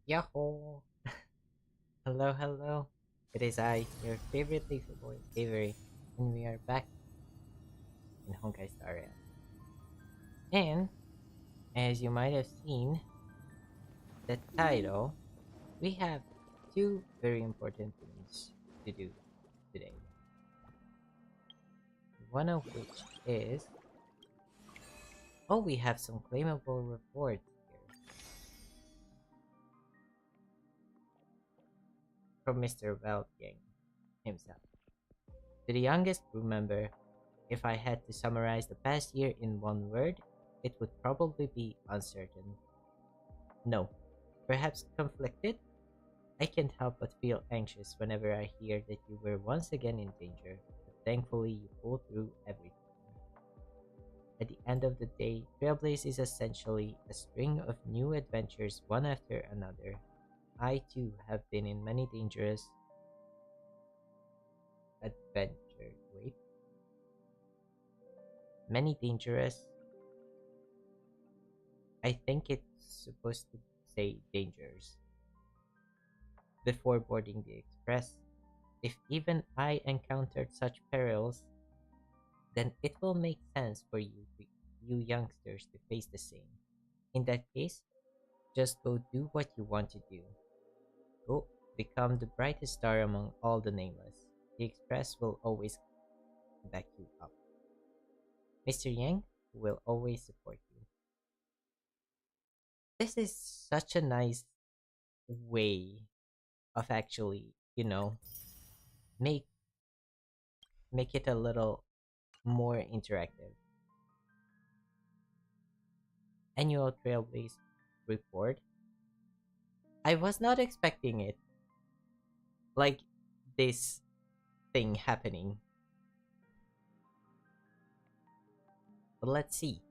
Yahoo! Hello, hello. It is I, your favorite leafy boy, Avery, and we are back in honkaistarrail. And, as you might have seen, the title, we have two very important things to do today. One of which is, we have some claimable reports here from Mr. Weltyang himself. To the youngest crew member, if I had to summarize the past year in one word, it would probably be uncertain. No, perhaps conflicted? I can't help but feel anxious whenever I hear that you were once again in danger, but thankfully you pulled through everything. At the end of the day, Trailblaze is essentially a string of new adventures one after another. I too have been in many dangerous adventures. Wait. Many dangerous. I think it's supposed to say dangers. Before boarding the express, if even I encountered such perils, then it will make sense for you youngsters to face the same. In that case, just go do what you want to do. Go become the brightest star among all the nameless. The express will always back you up. Mr. Yang will always support you. This is such a nice way of actually, make make it a little more interactive. Annual Trailblaze report. I was not expecting it. Like this thing happening. But let's see.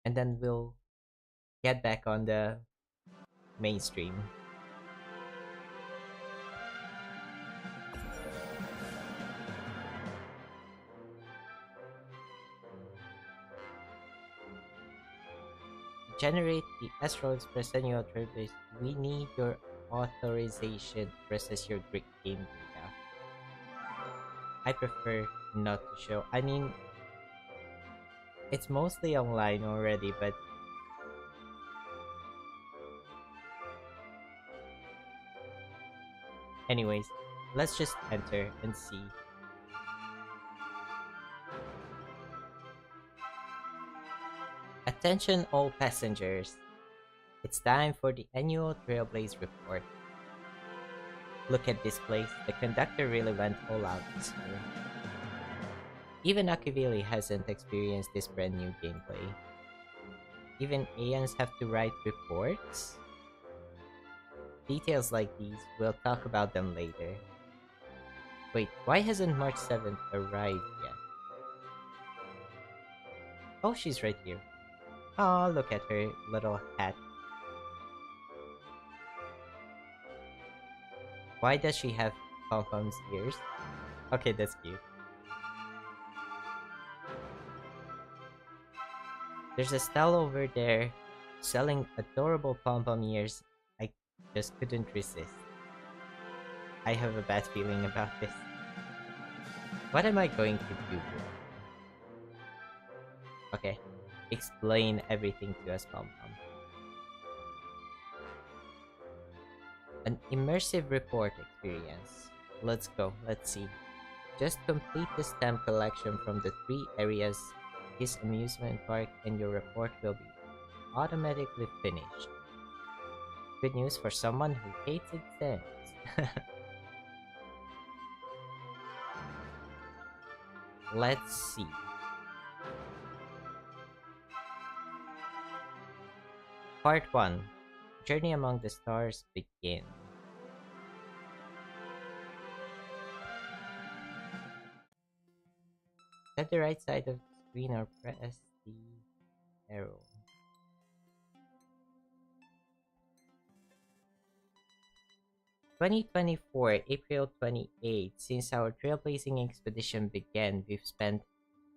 And then we'll get back on the mainstream. Generate the Astral Express annual Trailblaze. We need your authorization to process your Greek game data. I prefer not to show. I mean, it's mostly online already, but anyways, let's just enter and see. Attention all passengers. It's time for the annual Trailblaze report. Look at this place. The conductor really went all out this year. Even Akivili hasn't experienced this brand new gameplay. Even Aeons have to write reports? Details like these, we'll talk about them later. Wait, why hasn't March 7th arrived yet? Oh, she's right here. Oh, look at her little hat. Why does she have pom-pom's ears? Okay, that's cute. There's a stall over there selling adorable pom-pom ears. I just couldn't resist. I have a bad feeling about this. What am I going to do with it? Okay, explain everything to us, pom-pom. An immersive report experience. Let's go, let's see. Just complete the stamp collection from the 3 areas, his amusement park, and your report will be automatically finished. Good news for someone who hates exams. Let's see. Part 1. Journey Among the Stars begin. At the right side of the screen or press the arrow. April 28. Since our trailblazing expedition began, we've spent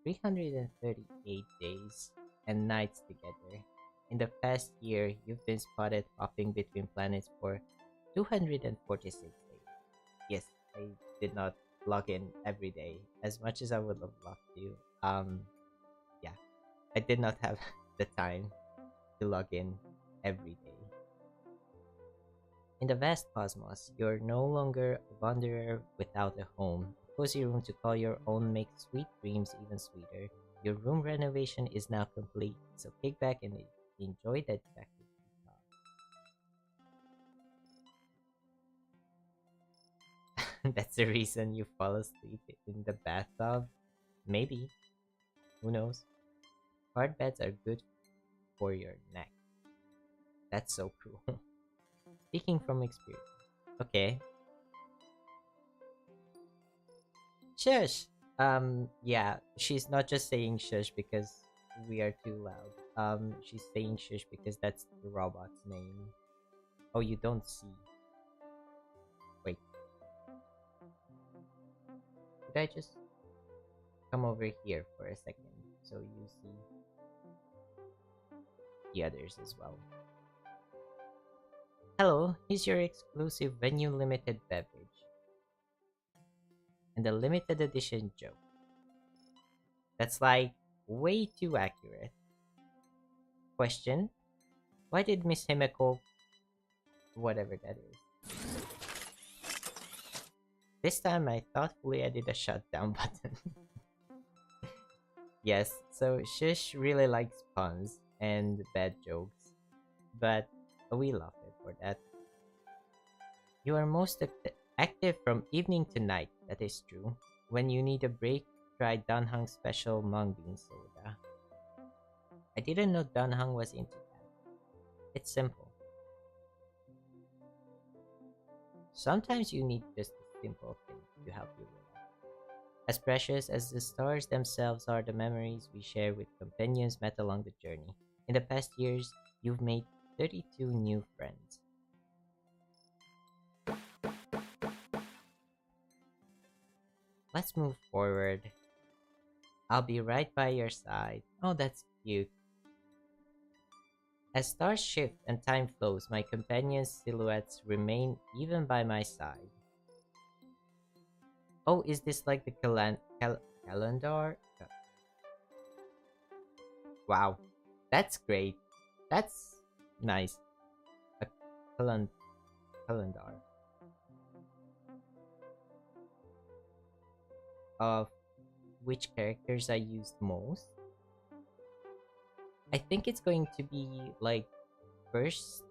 338 days and nights together. In the past year, you've been spotted hopping between planets for 246 days. Yes, I did not log in every day as much as I would have loved to. Yeah, I did not have the time to log in every day. In the vast cosmos, you're no longer a wanderer without a home. A cozy room to call your own makes sweet dreams even sweeter. Your room renovation is now complete, so kick back and enjoy that jacket. That's the reason you fall asleep in the bathtub? Maybe. Who knows? Hard beds are good for your neck. That's so cruel. Speaking from experience. Okay. Shush! Yeah, she's not just saying shush because we are too loud. She's saying shush because that's the robot's name. Oh, you don't see. Wait. Did I just come over here for a second so you see the others as well? Hello, here's your exclusive venue limited beverage. And the limited edition joke. That's like way too accurate. Question: why did Miss Himeko, whatever that is? This time I thoughtfully added a shutdown button. Yes, so Shish really likes puns and bad jokes, but we love it for that. You are most active from evening to night, that is true. When you need a break, try Danhang's special mung bean soda. I didn't know Danhang was into that. It's simple. Sometimes you need just a simple thing to help you relax. As precious as the stars themselves are the memories we share with companions met along the journey. In the past years, you've made 32 new friends. Let's move forward. I'll be right by your side. Oh, that's cute. As stars shift and time flows, my companions' silhouettes remain even by my side. Oh, is this like the calendar? Wow, that's great. That's nice. A calendar of which characters I used most. I think it's going to be like first,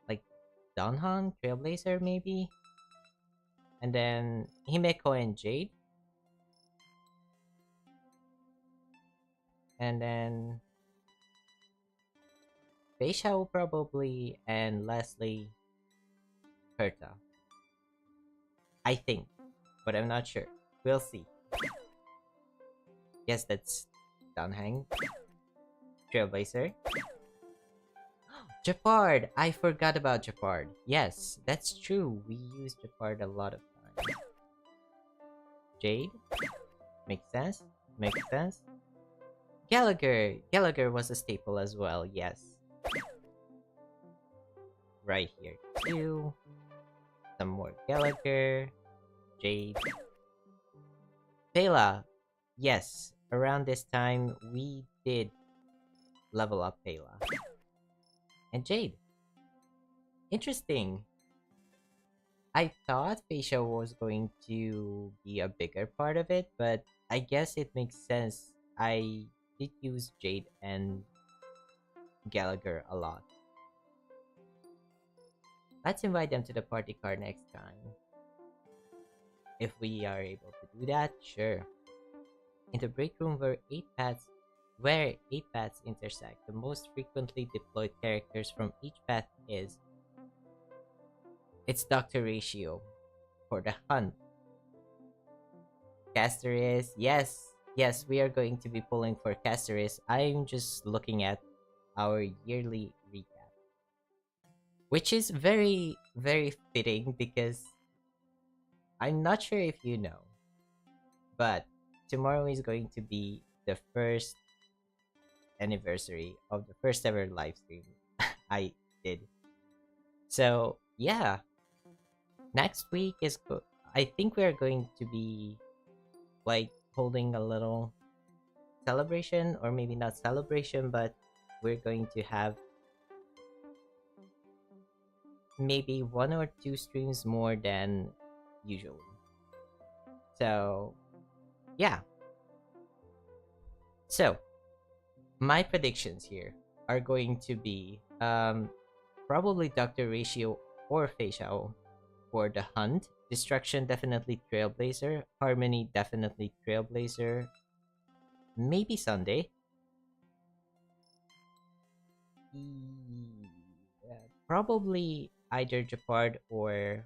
like Danhan, Trailblazer maybe, and then Himeko and Jade, and then Beishao probably, and lastly Herta. I think, but I'm not sure. We'll see. Yes, that's Danhang, Trailblazer. Japard! I forgot about Japard. Yes, that's true. We use Japard a lot of times. Jade? Makes sense. Makes sense. Gallagher! Gallagher was a staple as well, yes. Right here too. Some more Gallagher. Jade. Pela! Yes, around this time we did level up Pela. And Jade. Interesting. I thought facial was going to be a bigger part of it, but I guess it makes sense. I did use Jade and Gallagher a lot. Let's invite them to the party car next time. If we are able to do that, sure. In the break room where eight paths intersect, the most frequently deployed characters from each path is... It's Dr. Ratio for the hunt. Castorice, yes, we are going to be pulling for Castorice. I'm just looking at our yearly recap, which is very, very fitting because I'm not sure if you know, but tomorrow is going to be the first anniversary of the first ever live stream I did. So yeah, next week is I think we're going to be like holding a little celebration, or maybe not celebration, but we're going to have maybe one or two streams more than usual. So yeah. So my predictions here are going to be probably Dr. Ratio or Facial for the hunt. Destruction definitely Trailblazer. Harmony definitely Trailblazer. Maybe Sunday. Probably either Japard or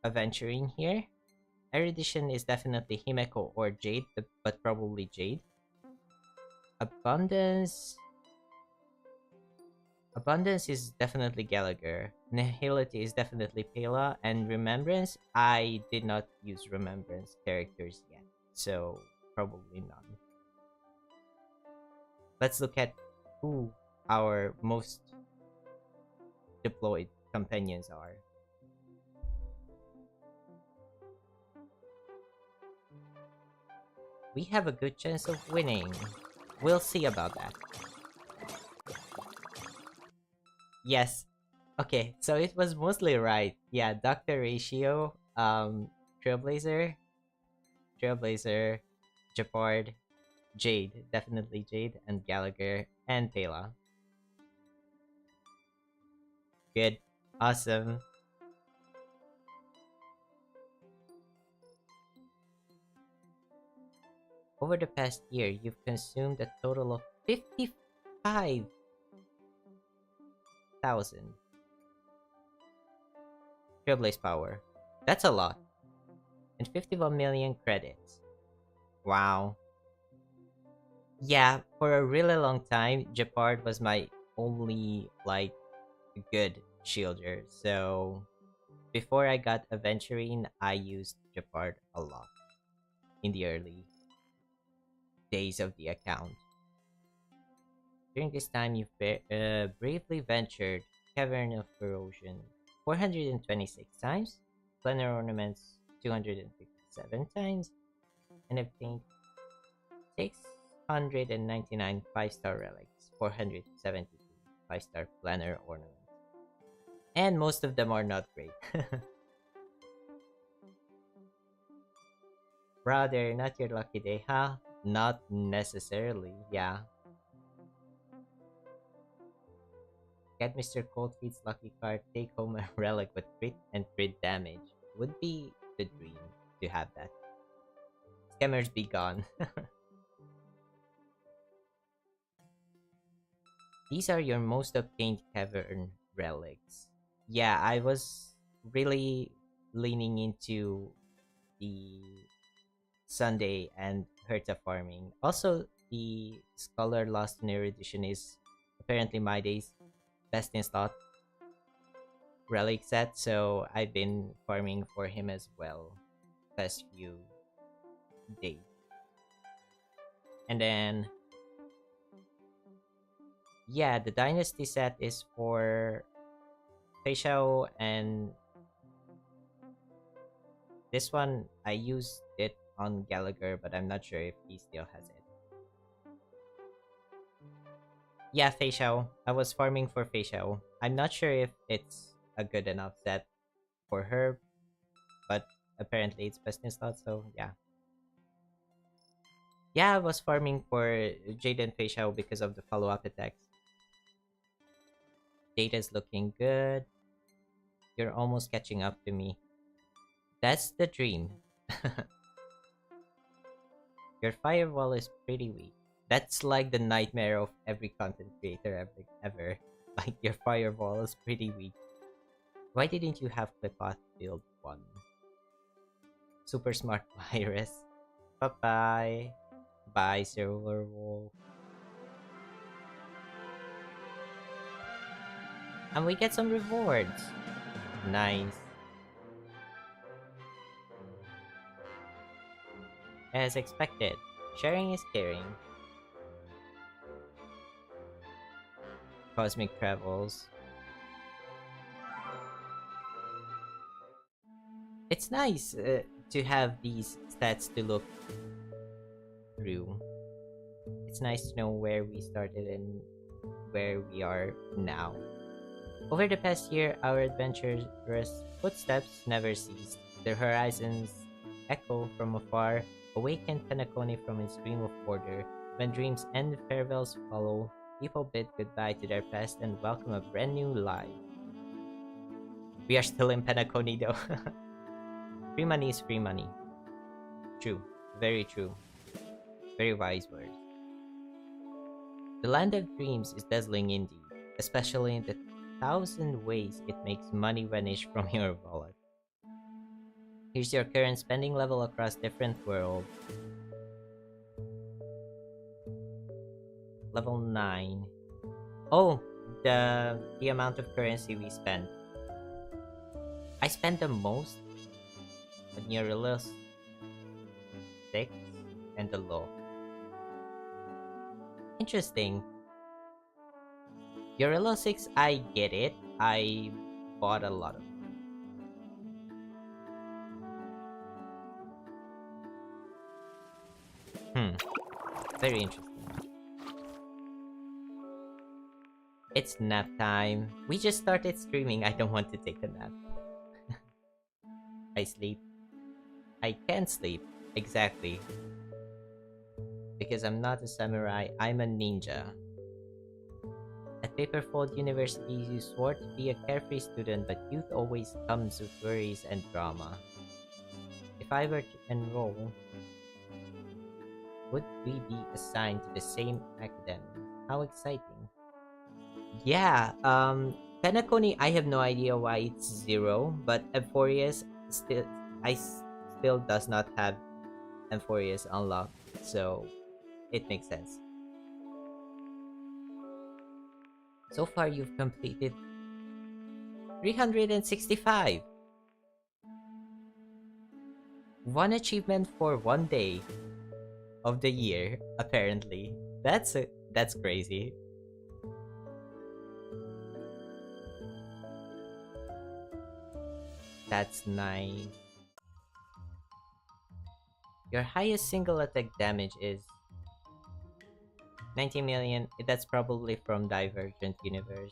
Aventuring here. Erudition is definitely Himeko or Jade, but probably Jade. Abundance. Abundance is definitely Gallagher. Nihility is definitely Pela. And Remembrance, I did not use Remembrance characters yet, so probably none. Let's look at who our most deployed companions are. We have a good chance of winning. We'll see about that. Yes. Okay, so it was mostly right. Yeah, Dr. Ratio, Trailblazer, Japard, Jade, definitely Jade, and Gallagher, and Pela. Good. Awesome. Over the past year, you've consumed a total of 55,000 Trailblaze power. That's a lot. And 51 million credits. Wow. Yeah, for a really long time, Japard was my only, like, good shielder. So, before I got Aventurine, I used Japard a lot in the early days of the account. During this time, you bravely ventured Cavern of Corrosion 426 times, Planar Ornaments 257 times, and obtained 699 5-star relics, 472 5-star Planar Ornaments. And most of them are not great. Brother, not your lucky day, huh? Not necessarily, yeah. Get Mr. Coldfeet's lucky card, take home a relic with crit and crit damage. Would be the dream to have that. Scammers be gone. These are your most obtained cavern relics. Yeah, I was really leaning into the Sunday and Herta farming. Also, the Scholar Lost in Erudition is apparently my day's best in slot relic set, so I've been farming for him as well past few days. And then yeah, the dynasty set is for Feishao, and this one I used it on Gallagher, but I'm not sure if he still has it. Yeah, Feishao. I was farming for Feishao. I'm not sure if it's a good enough set for her, but apparently it's best in slot, so yeah. Yeah, I was farming for Jaden Feishao because of the follow-up attacks. Data's looking good. You're almost catching up to me. That's the dream. Your firewall is pretty weak. That's like the nightmare of every content creator ever. Like, your firewall is pretty weak. Why didn't you have Clipoth build one? Super smart virus. Bye-bye. Bye, Silver Wolf. And we get some rewards. Nice. As expected, sharing is caring. Cosmic Travels. It's nice to have these stats to look through. It's nice to know where we started and where we are now. Over the past year, our adventurous footsteps never ceased. The horizons echo from afar, awaken Penacony from its dream of order. When dreams end, farewells follow. People bid goodbye to their past and welcome a brand new life. We are still in Penacony though. Free money is free money. True. Very true. Very wise words. The land of dreams is dazzling indeed, especially in the thousand ways it makes money vanish from your wallet. Here's your current spending level across different worlds. Level 9. Oh, the amount of currency we spent. I spent the most on Eurylos 6 and the law. Interesting. Eurylos 6, I get it. I bought a lot of them. Very interesting. It's nap time. We just started streaming. I don't want to take a nap. I sleep. I can't sleep. Exactly. Because I'm not a samurai, I'm a ninja. At Paperfold University, you swore to be a carefree student, but youth always comes with worries and drama. If I were to enroll, would we be assigned to the same academy? How exciting. Yeah, Penacony, I have no idea why it's 0, but Euphorius still does not have Euphorius unlocked, so it makes sense. So far, you've completed 365. One achievement for one day of the year, apparently. That's crazy. That's nice. Your highest single attack damage is 90 million. That's probably from Divergent Universe.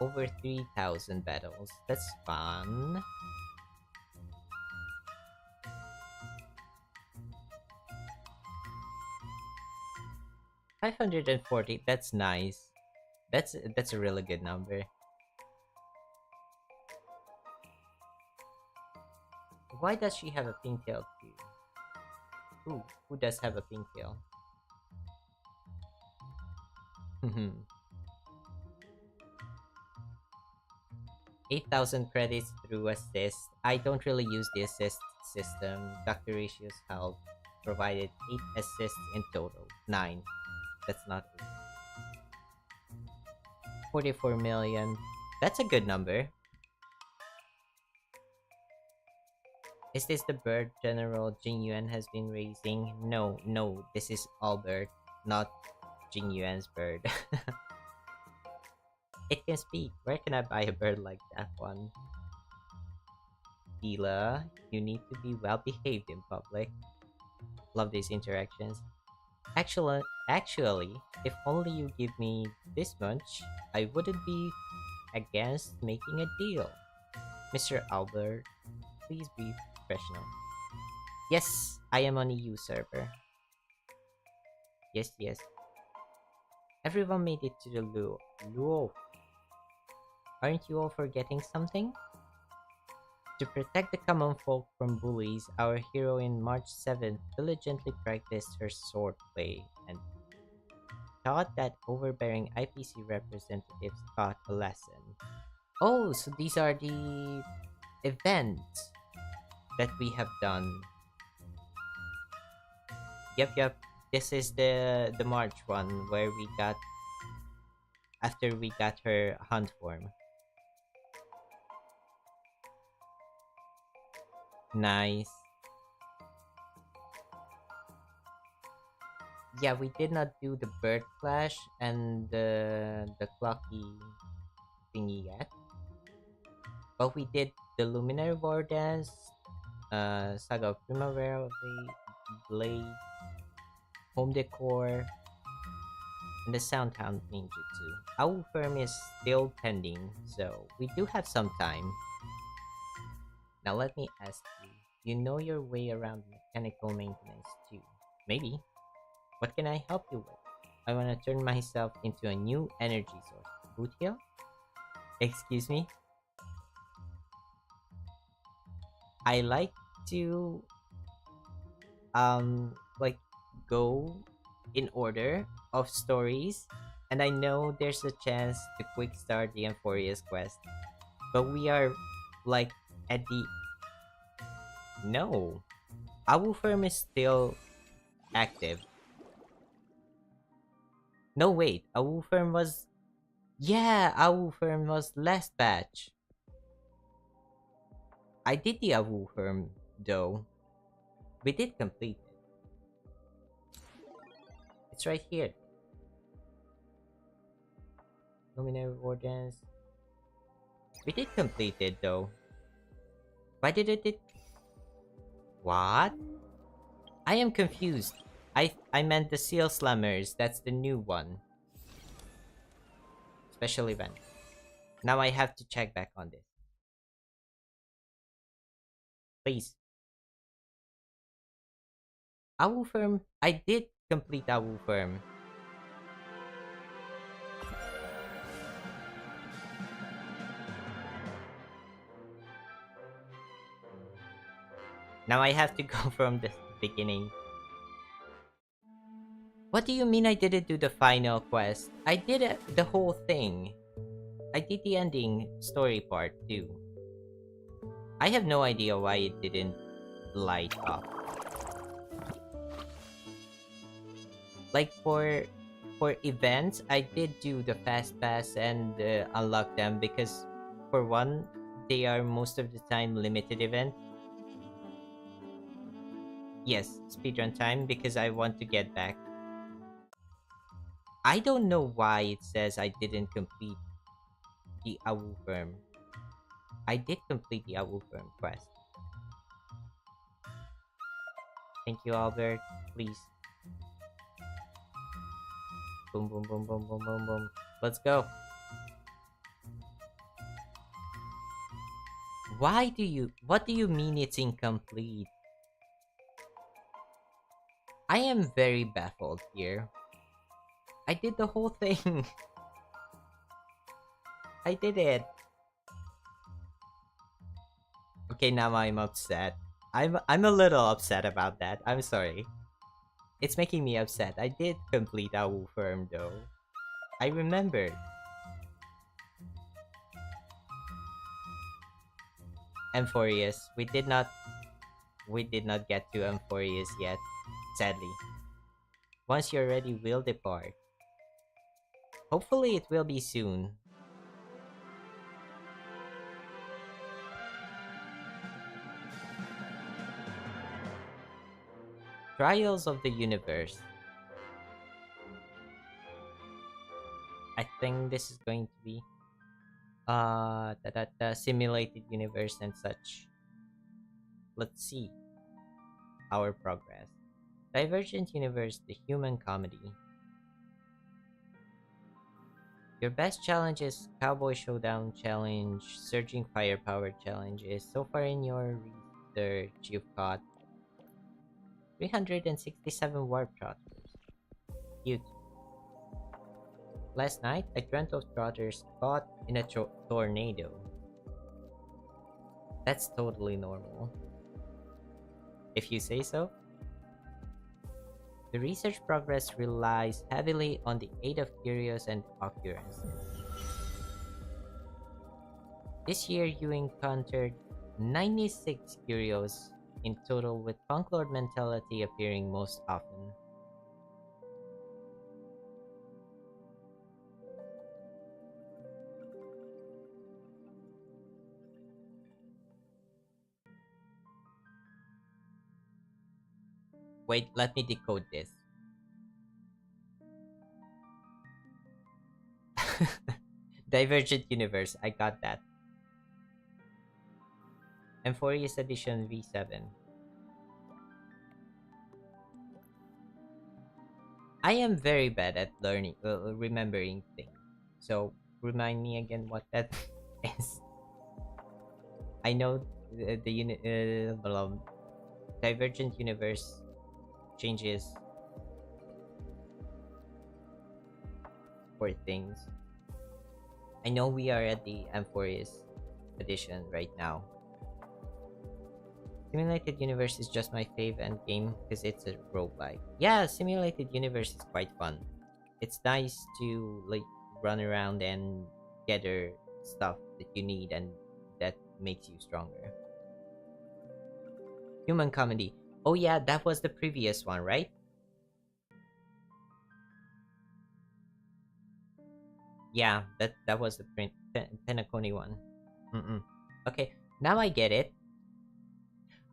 Over 3,000 battles. That's fun. $540. That's nice. That's a really good number. Why does she have a pigtail too? Who does have a pigtail? 8,000 credits through assist. I don't really use the assist system. Dr. Ratio's help provided 8 assists in total. 9. That's not 8. 44 million. That's a good number. Is this the bird General Jing Yuan has been raising? No, this is Albert, not Jing Yuan's bird. It can speak. Where can I buy a bird like that one? Dila, you need to be well behaved in public. Love these interactions. Actually, if only you give me this much, I wouldn't be against making a deal. Mr. Albert, please be professional. Yes, I am on EU server. Yes. Everyone made it to the Luo. Aren't you all forgetting something? To protect the common folk from bullies, our hero in March 7th diligently practiced her swordplay and taught that overbearing IPC representatives taught a lesson. Oh, so these are the events that we have done. Yep. This is the March one where we got after we got her hunt form. Nice. Yeah, we did not do the bird clash and the clocky thingy yet, but we did the luminary war dance, saga of primavera blade, home decor, and the soundhound ninjutsu. Our firm is still pending, so we do have some time. Now let me ask you, you know your way around mechanical maintenance too. Maybe. What can I help you with? I want to turn myself into a new energy source. Boot hill? Excuse me? I like to like go in order of stories, and I know there's a chance to quick start the Amphoria's quest, but we are like at the no. Our firm is still active. No wait, our firm was our firm was last batch. I did the Awu firm though. We did complete it. It's right here. Luminary Wardens. We did complete it though. Why did it? What? I am confused. I meant the Seal Slammers. That's the new one. Special event. Now I have to check back on this. Please. Awu firm. I did complete Awu firm. Now I have to go from the beginning. What do you mean I didn't do the final quest? I did it, the whole thing. I did the ending story part too. I have no idea why it didn't light up. Like for events, I did do the fast pass and unlock them because for one, they are most of the time limited event. Yes, speedrun time because I want to get back. I don't know why it says I didn't complete the Awu firm. I did complete the Awu firm quest. Thank you, Albert. Please. Boom, boom, boom, boom, boom, boom, boom. Let's go. What do you mean it's incomplete? I am very baffled here. I did the whole thing. I did it. Okay, now I'm upset. I'm a little upset about that. I'm sorry. It's making me upset. I did complete Awu firm though. I remembered. Amphorius. We did not get to Amphorius yet, sadly. Once you're ready, we'll depart. Hopefully it will be soon. Trials of the Universe. I think this is going to be the simulated universe and such. Let's see our progress. Divergent Universe, the Human Comedy. Your best challenge is Cowboy Showdown Challenge, Surging Firepower Challenges. So far in your research, you've caught 367 warp trotters. Cute. Last night, I dreamt of trotters caught in a tornado. That's totally normal. If you say so. The research progress relies heavily on the aid of curios and occurrences. This year, you encountered 96 curios in total, with Punk Lord mentality appearing most often. Wait, let me decode this. Divergent Universe. I got that. Amphorius Edition V7. I am very bad at remembering things. So remind me again what that is. I know Divergent Universe changes for things. I know we are at the Amphorius edition right now. Simulated Universe is just my fave end game because it's a roguelike. Yeah, Simulated Universe is quite fun. It's nice to like run around and gather stuff that you need and that makes you stronger. Human Comedy. Oh yeah, that was the previous one, right? Yeah, that was the Penacony one. Okay, now I get it.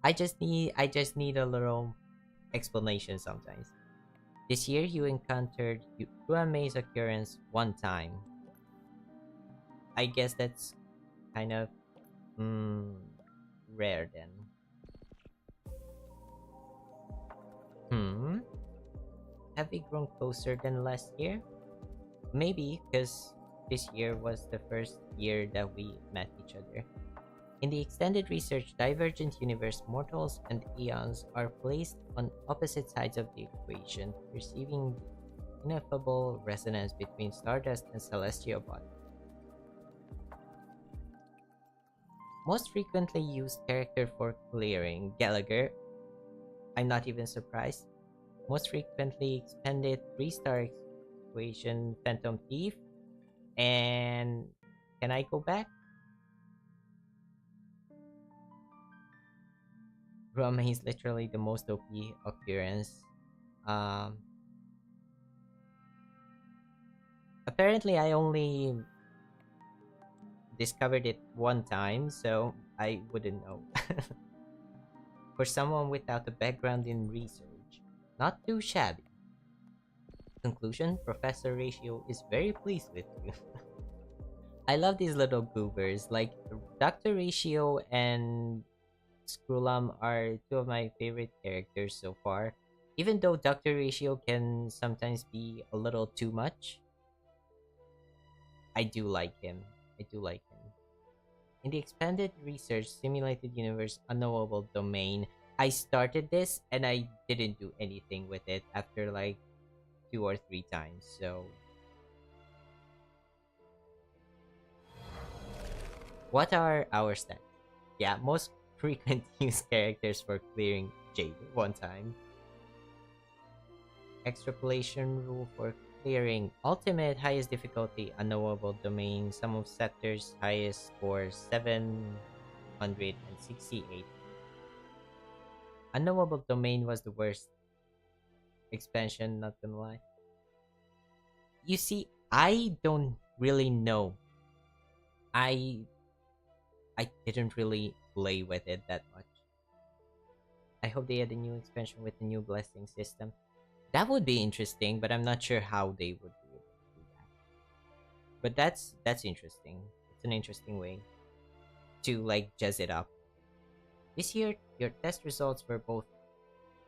I just need a little explanation sometimes. This year you encountered Maze occurrence one time. I guess that's kind of rare then. Have we grown closer than last year? Maybe because this year was the first year that we met each other. In the extended research, Divergent Universe mortals and eons are placed on opposite sides of the equation, perceiving the ineffable resonance between stardust and celestial body. Most frequently used character for clearing, Gallagher. I'm not even surprised. Most frequently expended 3-star equation, Phantom Thief. And can I go back? Roma is literally the most OP occurrence. Apparently, I only discovered it one time, so I wouldn't know. For someone without a background in research, not too shabby. Conclusion: Professor Ratio is very pleased with you. I love these little goobers. Like Dr. Ratio and Skrulam are two of my favorite characters so far. Even though Dr. Ratio can sometimes be a little too much, I do like him. I do like him. In the expanded research simulated universe unknowable domain, I started this and I didn't do anything with it after like 2 or 3 times. So what are our stats? Yeah, most frequent use characters for clearing Jade one time. Extrapolation rule for clearing ultimate highest difficulty unknowable domain, sum of sectors highest score 768. Unknowable domain was the worst expansion, not gonna lie. You see, I don't really know. I didn't really play with it that much. I hope they add a new expansion with a new blessing system. That would be interesting, but I'm not sure how they would be able to do that. But that's interesting. It's an interesting way to like jazz it up. This year, your test results were both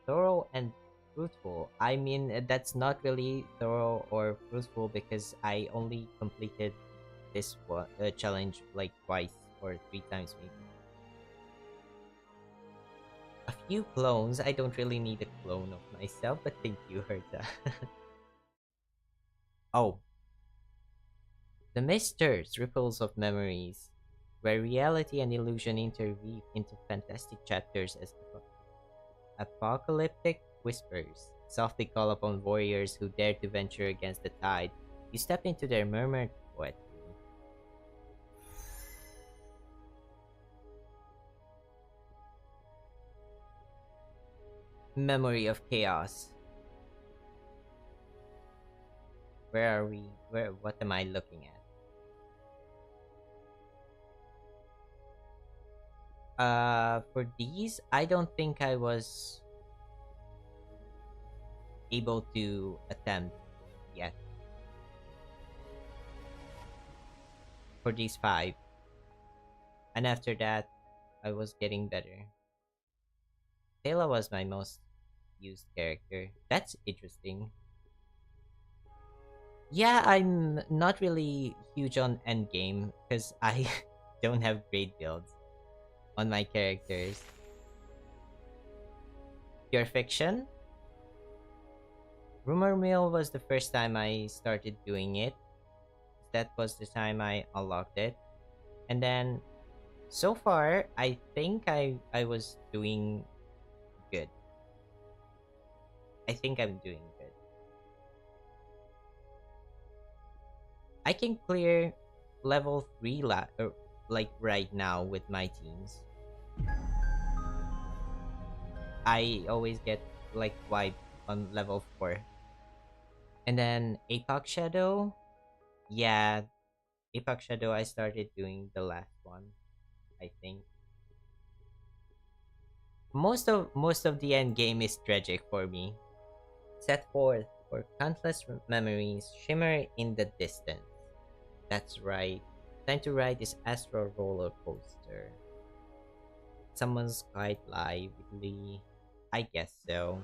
thorough and fruitful. I mean, that's not really thorough or fruitful because I only completed this challenge like twice or 3 times maybe. A few clones. I don't really need a clone of myself, but thank you, Herta. Oh, the misters, ripples of memories, where reality and illusion interweave into fantastic chapters as apocalyptic whispers softly call upon warriors who dare to venture against the tide. You step into their murmured poetry. Memory of chaos. Where are we? What am I looking at? For these, I don't think I was able to attempt yet. for these 5. And after that, I was getting better. Taylor was my most used character. That's interesting. Yeah, I'm not really huge on endgame because I don't have great builds on my characters. Pure Fiction? Rumor Mill was the first time I started doing it. That was the time I unlocked it. And then so far, I think I was doing good. I think I'm doing good. I can clear level 3 like right now with my teams. I always get like wiped on level 4. And then Apex Shadow, yeah, Apex Shadow I started doing the last one, I think. Most of the end game is tragic for me. Set forth for countless memories shimmer in the distance. That's right. Time to ride this astral roller coaster. Someone's quite lively. I guess so.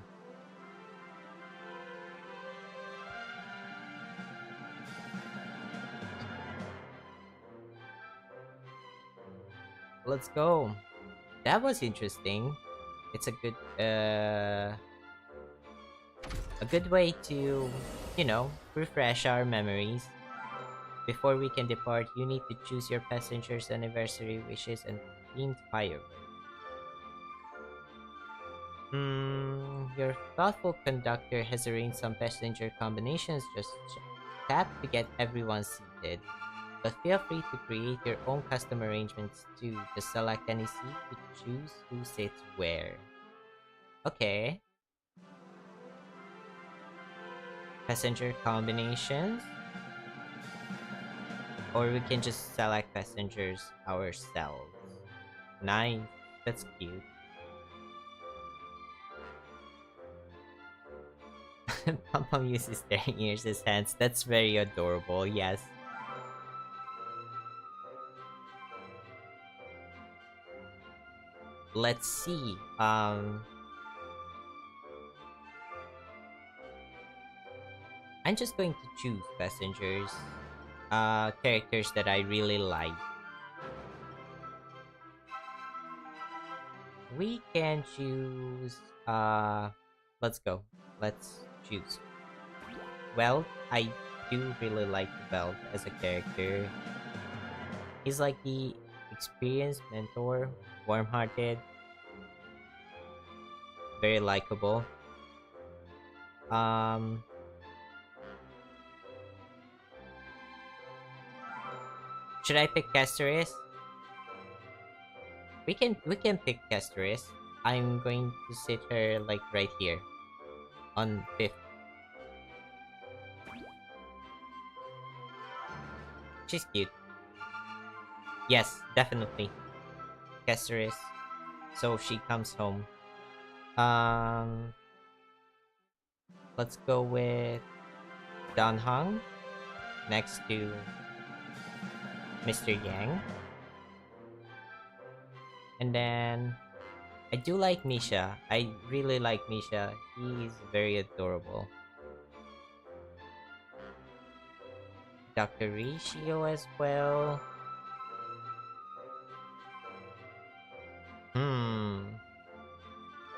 Let's go. That was interesting. It's a good way to, refresh our memories. Before we can depart, you need to choose your passengers' anniversary wishes and themed fireworks. Your thoughtful conductor has arranged some passenger combinations. Just tap to get everyone seated. But feel free to create your own custom arrangements too. Just select any seat to choose who sits where. Okay. Passenger combinations. Or we can just select passengers ourselves. Nice. That's cute. Pom Pom uses their ears as hands. That's very adorable, yes. Let's see. I'm just going to choose passengers. Characters that I really like. We can choose. Let's go. Let's choose. Well, I do really like Belt as a character. He's like the experienced mentor, warm-hearted, very likable. Should I pick Castorice? We can pick Castorice. I'm going to sit her like right here on 5th. She's cute. Yes, definitely. Castorice. So she comes home. Let's go with Don Hong next to Mr. Yang. And then I do like Misha. I really like Misha. He's very adorable. Dr. Rishio as well.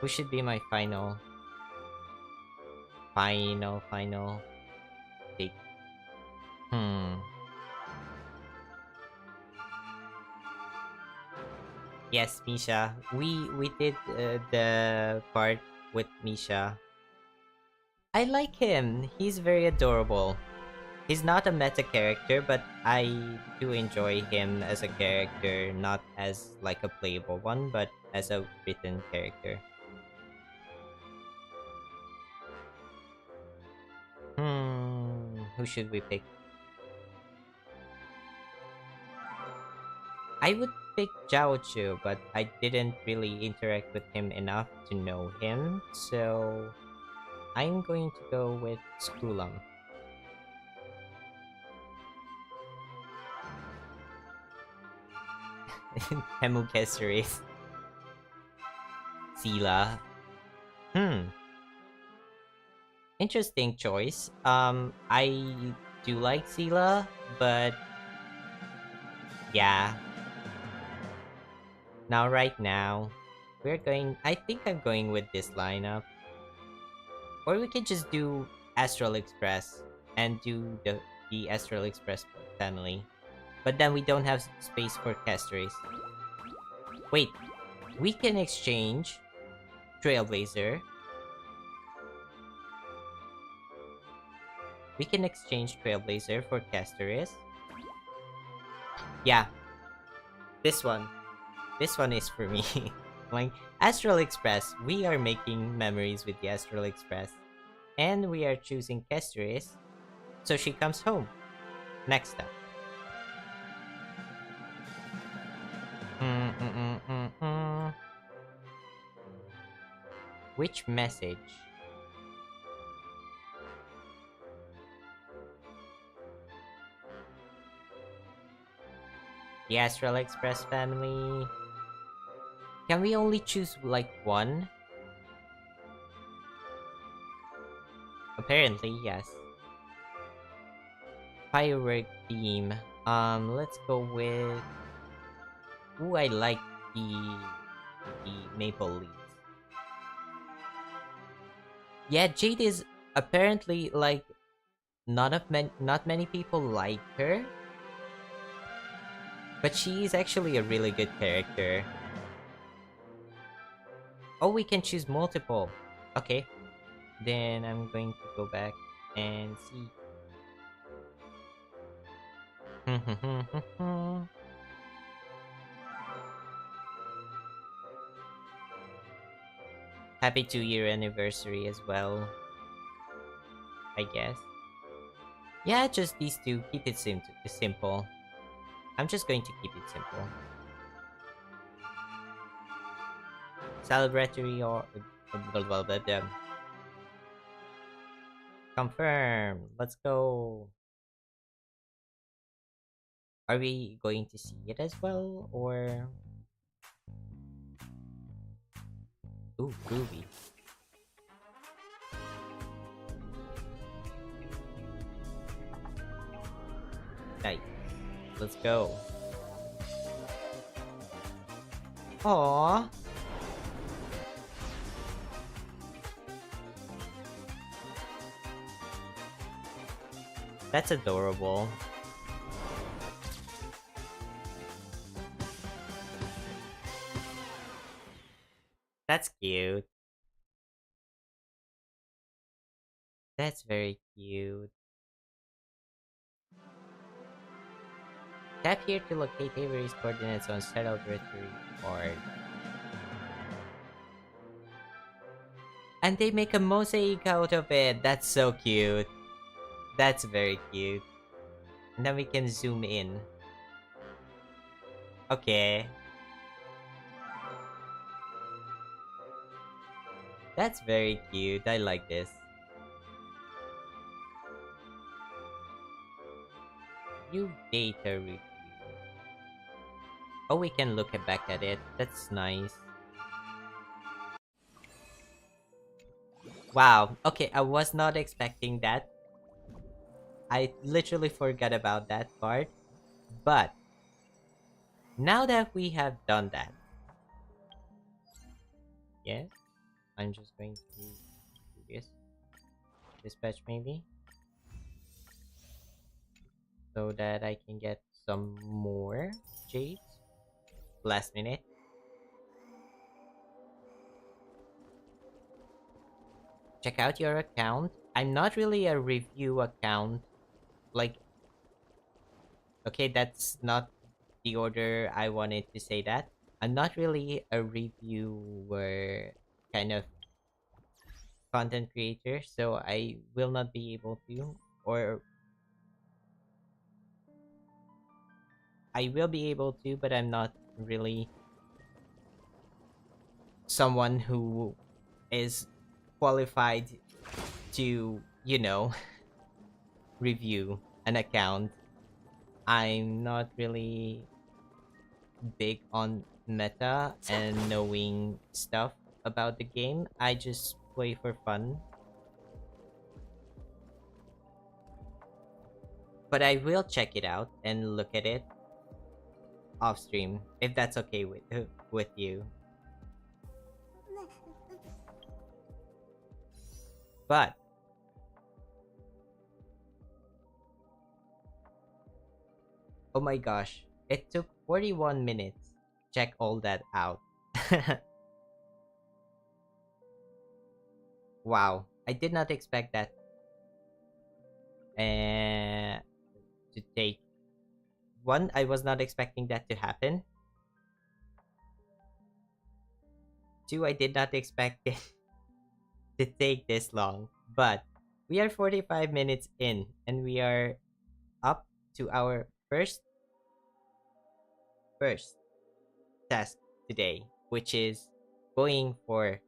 Who should be my final pick? Yes, Misha. We did the part with Misha. I like him. He's very adorable. He's not a meta character, but I do enjoy him as a character, not as like a playable one, but as a written character. Who should we pick? I would pick Zhao Chu, but I didn't really interact with him enough to know him, so I'm going to go with Skulam. Temu Castorice. Sila. Interesting choice. I do like Sila, but yeah. Now, right now, we're going. I think I'm going with this lineup. Or we can just do Astral Express and do the Astral Express family. But then we don't have space for Castorice. Wait, we can exchange Trailblazer. We can exchange Trailblazer for Castorice. Yeah, this one. This one is for me. Like, Astral Express, we are making memories with the Astral Express. And we are choosing Castorice, so she comes home. Next up. Which message? The Astral Express family. Can we only choose like one? Apparently, yes. Firework theme. Let's go with. Ooh, I like the maple leaves. Yeah, Jade is apparently like not many people like her, but she is actually a really good character. Oh, we can choose multiple. Okay, then I'm going to go back and see. Happy 2-year anniversary as well, I guess. Yeah, just these two. Keep it simple. I'm just going to keep it simple. Celebratory or blah, blah, blah, blah. Confirm. Let's go. Are we going to see it as well, or? Ooh, groovy. Nice. Let's go. Aww. That's adorable. That's cute. That's very cute. Tap here to locate Avery's coordinates on settled territory board. And they make a mosaic out of it. That's so cute. That's very cute. And then we can zoom in. Okay. That's very cute. I like this. View data review. Oh, we can look back at it. That's nice. Wow. Okay, I was not expecting that. I literally forgot about that part. But now that we have done that, yes, I'm just going to do this. Dispatch maybe. So that I can get some more jades. Last minute. Check out your account. I'm not really a review account. Like, okay, that's not the order I wanted to say that. I'm not really a reviewer kind of content creator, so I will not be able to, or I will be able to, but I'm not really someone who is qualified to, review an account. I'm not really big on meta and knowing stuff about the game. I just play for fun. But I will check it out and look at it off stream if that's okay with you. But oh my gosh, it took 41 minutes. Check all that out. Wow, I did not expect that to take. One, I was not expecting that to happen. Two, I did not expect it to take this long. But we are 45 minutes in and we are up to our first task today, which is going for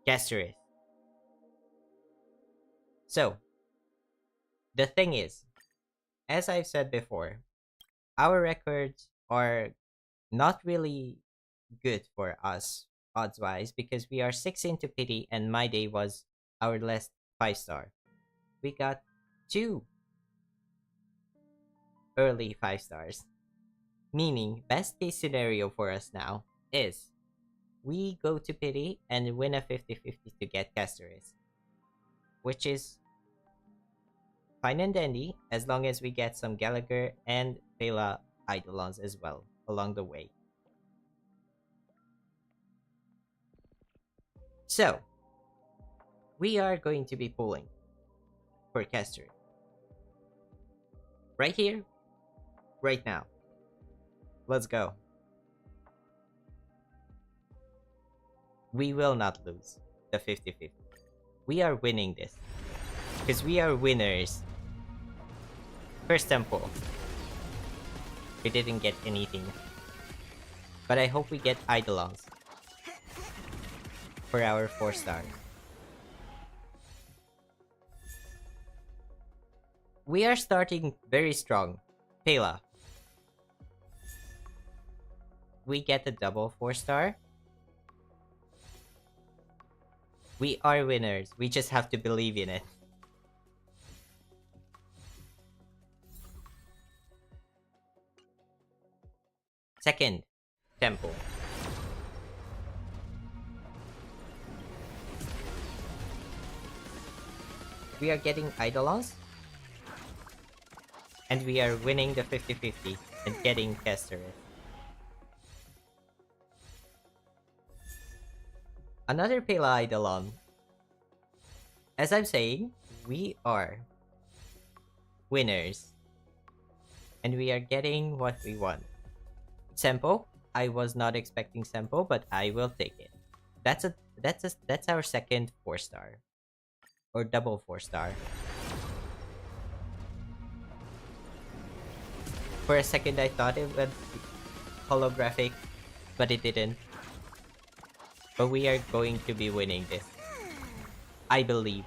Castorice. So, the thing is, as I've said before, our records are not really good for us odds wise because we are 6 into pity and my day was our last 5-star. We got 2 early 5-stars. Meaning, best case scenario for us now is we go to pity and win a 50-50 to get Castorice, which is fine and dandy as long as we get some Gallagher and Pela Eidolons as well along the way. So, we are going to be pulling for Castorice. Right here, right now. Let's go. We will not lose the 50-50. We are winning this. Because we are winners. First tempo. We didn't get anything. But I hope we get Eidolons. For our 4-star. We are starting very strong. Pela. We get a double 4-star. We are winners. We just have to believe in it. Second tempo. We are getting Eidolons. And we are winning the 50-50 and getting Castorice. Another Pela Eidolon. As I'm saying, we are winners. And we are getting what we want. Sempo, I was not expecting Sempo, but I will take it. That's our second 4-star. Or double 4-star. For a second I thought it would be holographic, but it didn't. But we are going to be winning this. I believe.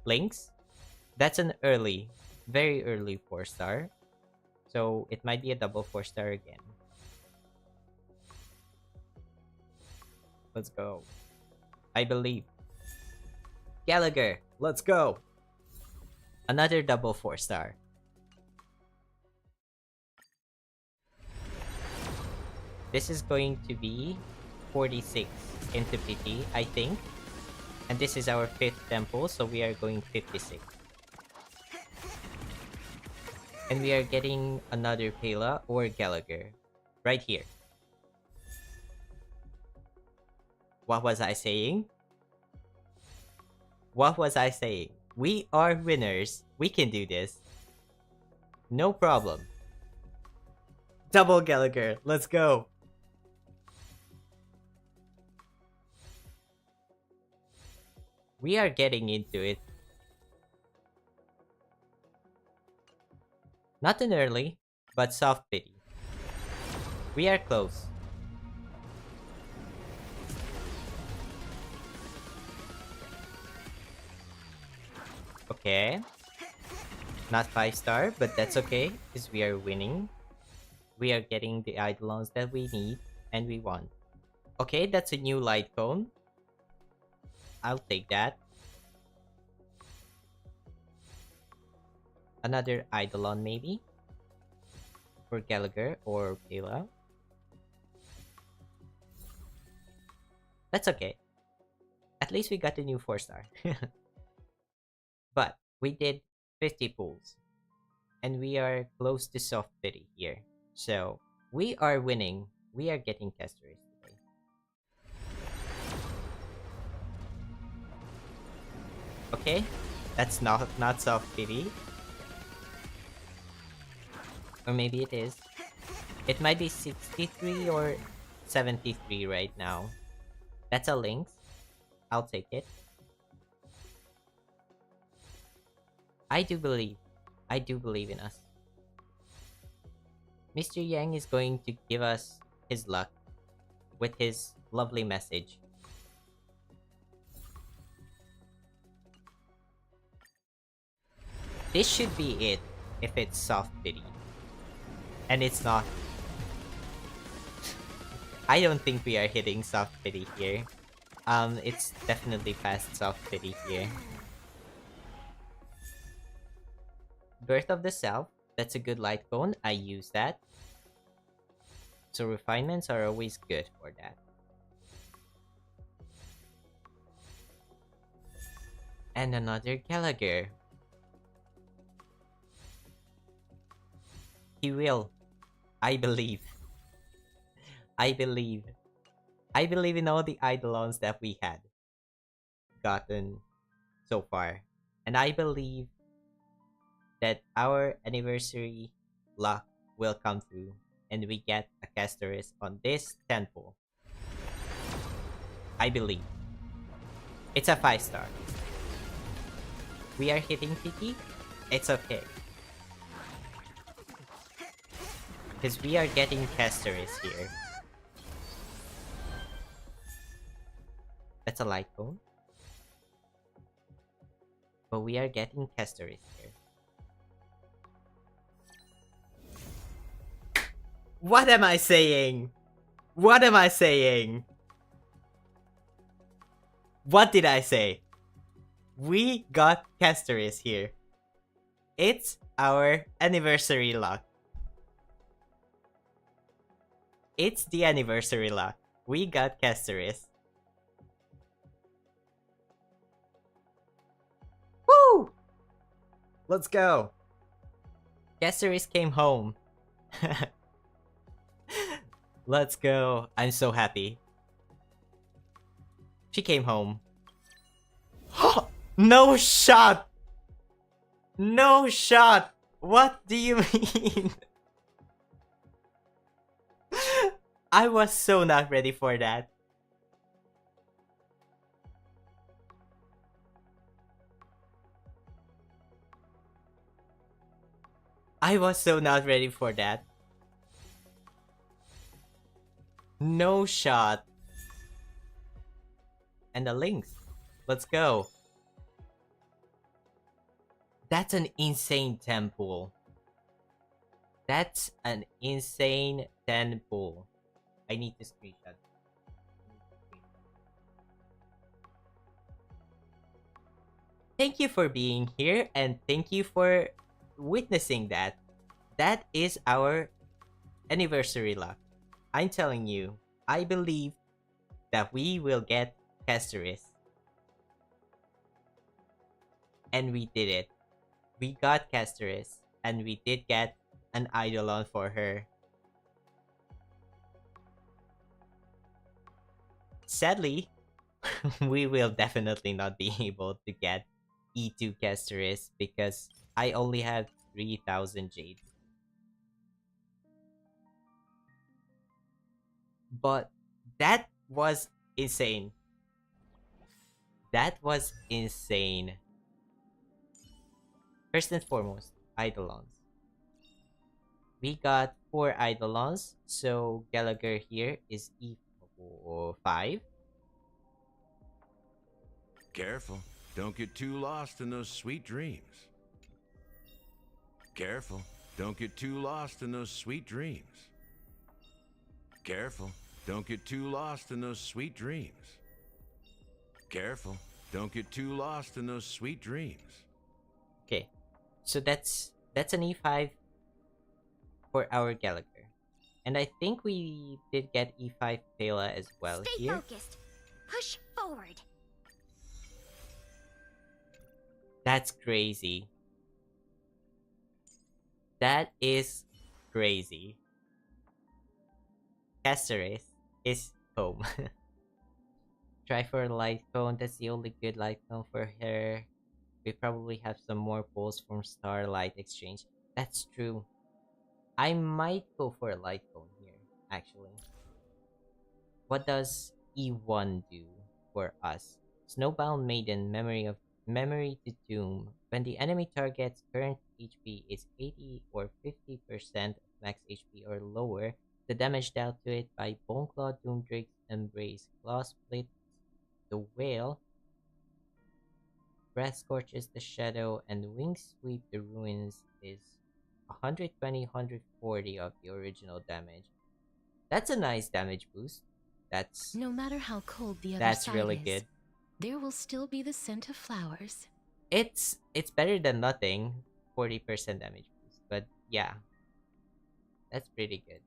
Lynx? That's an early, very early 4-star. So it might be a double 4-star again. Let's go. I believe. Gallagher, let's go. Another double 4-star. This is going to be 46 into PT, I think. And this is our 5th tempo, so we are going 56. And we are getting another Pela or Gallagher. Right here. What was I saying? What was I saying? We are winners. We can do this. No problem. Double Gallagher. Let's go. We are getting into it. Not an early, but soft pity. We are close. Okay. Not 5-star, but that's okay, because we are winning. We are getting the Eidolons that we need and we want. Okay, that's a new light cone. I'll take that. Another Eidolon maybe? For Gallagher or Kayla. That's okay. At least we got a new 4-star. But we did 50 pulls. And we are close to soft pity here. So we are winning. We are getting Castorice today. Okay, that's not soft pity. Or maybe it is. It might be 63 or 73 right now. That's a Lynx. I'll take it. I do believe. I do believe in us. Mr. Yang is going to give us his luck with his lovely message. This should be it if it's soft pity. And it's not. I don't think we are hitting soft pity here. It's definitely past soft pity here. Birth of the Self. That's a good light cone. I use that. So refinements are always good for that. And another Gallagher. He will. I believe. I believe. I believe in all the Eidolons that we had gotten so far. And I believe that our anniversary luck will come through and we get a Castorice on this 10 pull. I believe. It's a 5-star. We are hitting Tiki. It's okay. Because we are getting Castorice here. That's a light cone. But we are getting Castorice here. What am I saying? What am I saying? What did I say? We got Castorice here. It's our anniversary luck. It's the anniversary luck. We got Castorice. Woo! Let's go. Castorice came home. Let's go. I'm so happy. She came home. No shot! No shot! What do you mean? I was so not ready for that. I was so not ready for that. No shot. And the Lynx. Let's go. That's an insane 10 pull. That's an insane 10 pull. I need to screenshot. Thank you for being here and thank you for witnessing that. That is our anniversary luck. I'm telling you, I believe that we will get Castorice. And we did it. We got Castorice and we did get an Eidolon for her. Sadly, we will definitely not be able to get E2 Castorice because I only have 3,000 Jade. But that was insane. That was insane. First and foremost, Eidolons. We got 4 Eidolons, so Gallagher here is E5. Careful, don't get too lost in those sweet dreams. Careful, don't get too lost in those sweet dreams. Careful. Don't get too lost in those sweet dreams. Careful. Don't get too lost in those sweet dreams. Okay, so that's an E5 for our Gallagher. And I think we did get E5 Taylor as well. Stay here. focused. Push forward. That's crazy. That is crazy. Castorice is home. Try for a light cone. That's the only good light cone for her. We probably have some more pulls from Starlight Exchange. That's true. I might go for a light cone here, actually. What does E1 do for us? Snowbound Maiden, Memory to Doom. When the enemy target's current HP is 80 or 50% of max HP or lower, the damage dealt to it by Boneclaw, Doomdrake's Embrace, Claw Split, the Whale, Breath Scorches the Shadow, and Wing Sweep the Ruins is 120, 140 of the original damage. That's a nice damage boost. That's No matter how cold the other that's side really is, good. there will still be the scent of flowers. It's better than nothing. 40% damage boost, but yeah, that's pretty good.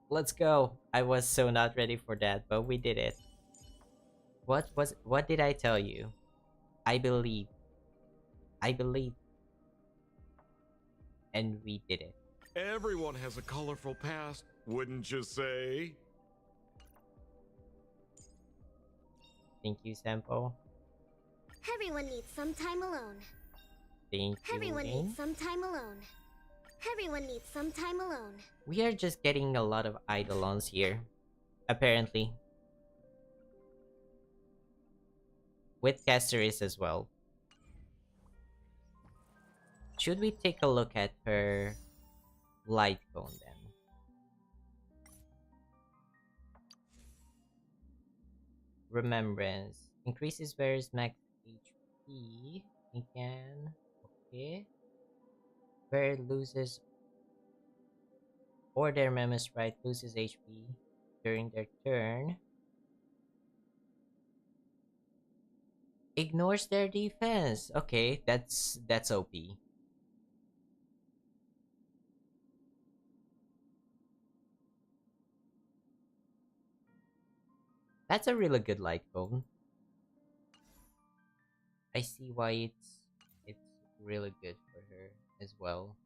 Let's go. I was so not ready for that, but we did it. What did I tell you? I believe. And we did it. Everyone has a colorful past, wouldn't you say? Thank you, Sampo. Everyone needs some time alone. Thank you, Everyone Lane. needs some time alone. Everyone needs some time alone. We are just getting a lot of Eidolons here, apparently. With Castorice as well. Should we take a look at her light cone then? Remembrance. Increases wearer's max HP. Again. Okay. Wearer loses or their Memo Sprite loses HP during their turn. Ignores their defense. Okay, that's OP. That's a really good light cone. I see why it's really good for her as well.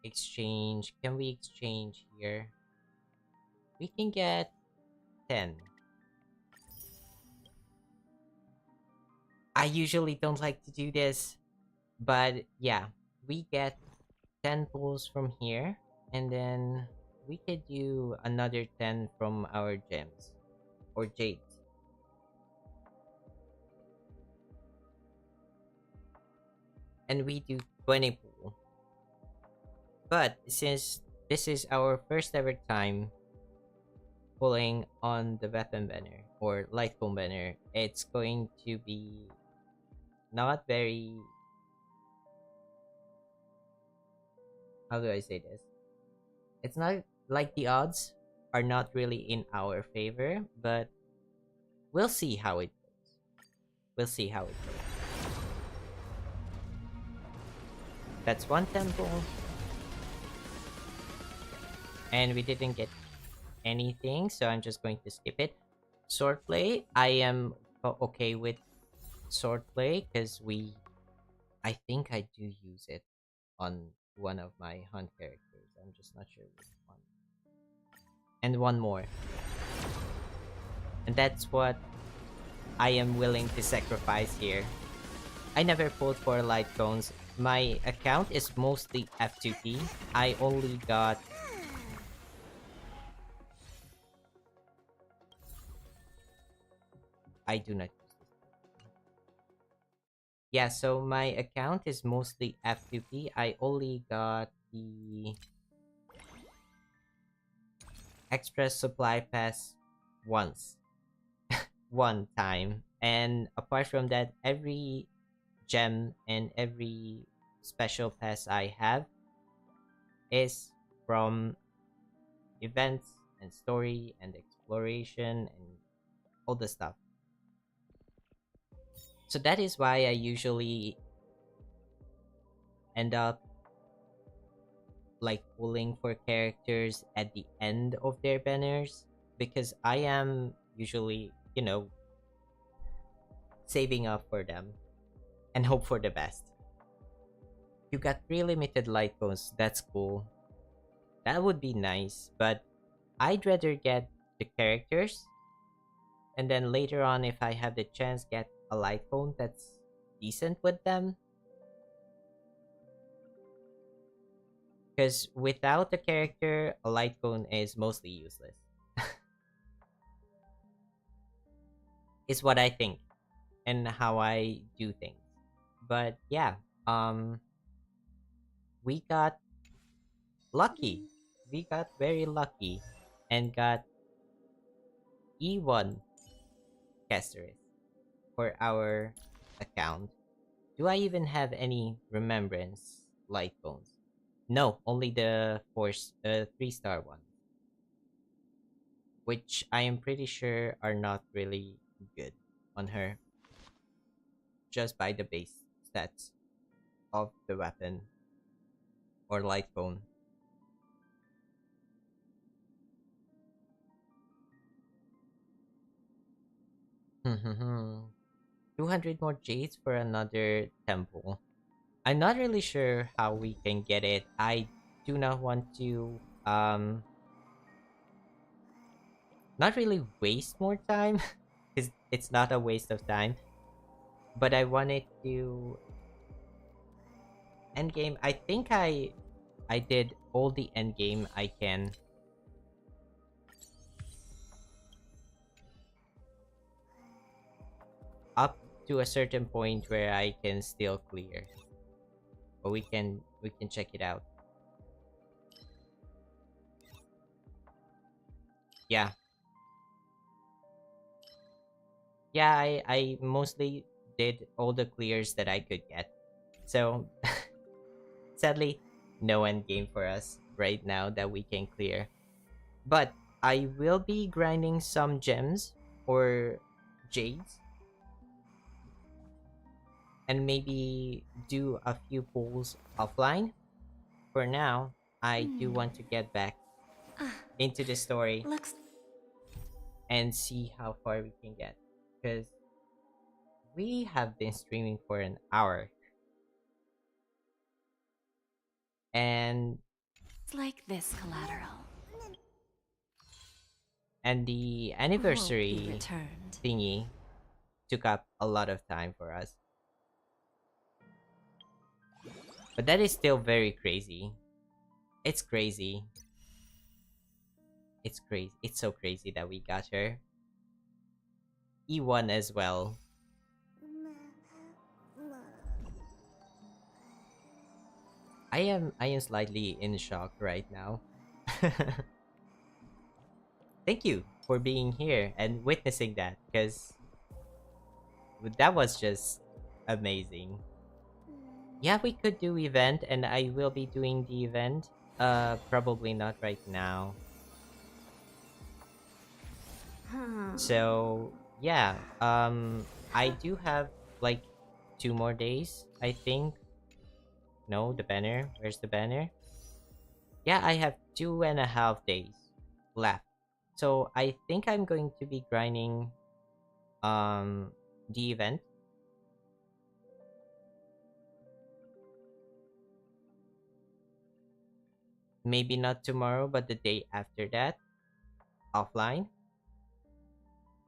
Exchange. Can we exchange here? We can get 10. I usually don't like to do this, but yeah, we get 10 pulls from here, and then we could do another 10 from our gems or jades. And we do 20 pull. But since this is our first ever time pulling on the weapon banner or light cone banner, it's going to be not very, how do I say this? It's not like the odds are not really in our favor, but we'll see how it goes. We'll see how it goes. That's one temple. And we didn't get anything, so I'm just going to skip it. Swordplay, I am okay with swordplay because I think I do use it on one of my hunt characters. I'm just not sure which one. And one more. And that's what I am willing to sacrifice here. I never pulled for light cones. My account is mostly F2P. I only got I do not use this. Yeah, so my account is mostly F2P. I only got the Express Supply Pass once. One time. And apart from that, every gem and every special pass I have is from events and story and exploration and all the stuff. So that is why I usually end up like pulling for characters at the end of their banners, because I am usually, saving up for them and hope for the best. You got 3 limited light cones, that's cool. That would be nice, but I'd rather get the characters and then later on, if I have the chance, get a light cone that's decent with them. Because without the character, a light cone is mostly useless. Is what I think and how I do things. But yeah, we got lucky. We got very lucky and got E1 Castorice for our account. Do I even have any remembrance light cones? No, only the 3-star one, which I am pretty sure are not really good on her, just by the base stats of the weapon or light cone. Hmm. 200 more jades for another temple. I'm not really sure how we can get it. I do not want to not really waste more time because it's not a waste of time, but I wanted to end game. I think I did all the end game I can. Up to a certain point where I can still clear. But we can check it out. Yeah. Yeah, I mostly did all the clears that I could get. So sadly, no end game for us right now that we can clear. But I will be grinding some gems or jades and maybe do a few pulls offline. For now, I do want to get back into the story Looks and see how far we can get. Because we have been streaming for an hour. And like this collateral. the Won't be anniversary returned. thingy took up a lot of time for us. But that is still very crazy. It's crazy. It's crazy. It's so crazy that we got her. E1 as well. I am slightly in shock right now. Thank you for being here and witnessing that, because that was just amazing. Yeah, we could do event, and I will be doing the event. Probably not right now. So yeah, I do have like 2 more days, I think. No, the banner. Where's the banner? Yeah, I have 2.5 days left. So I think I'm going to be grinding the event. Maybe not tomorrow, but the day after that, offline.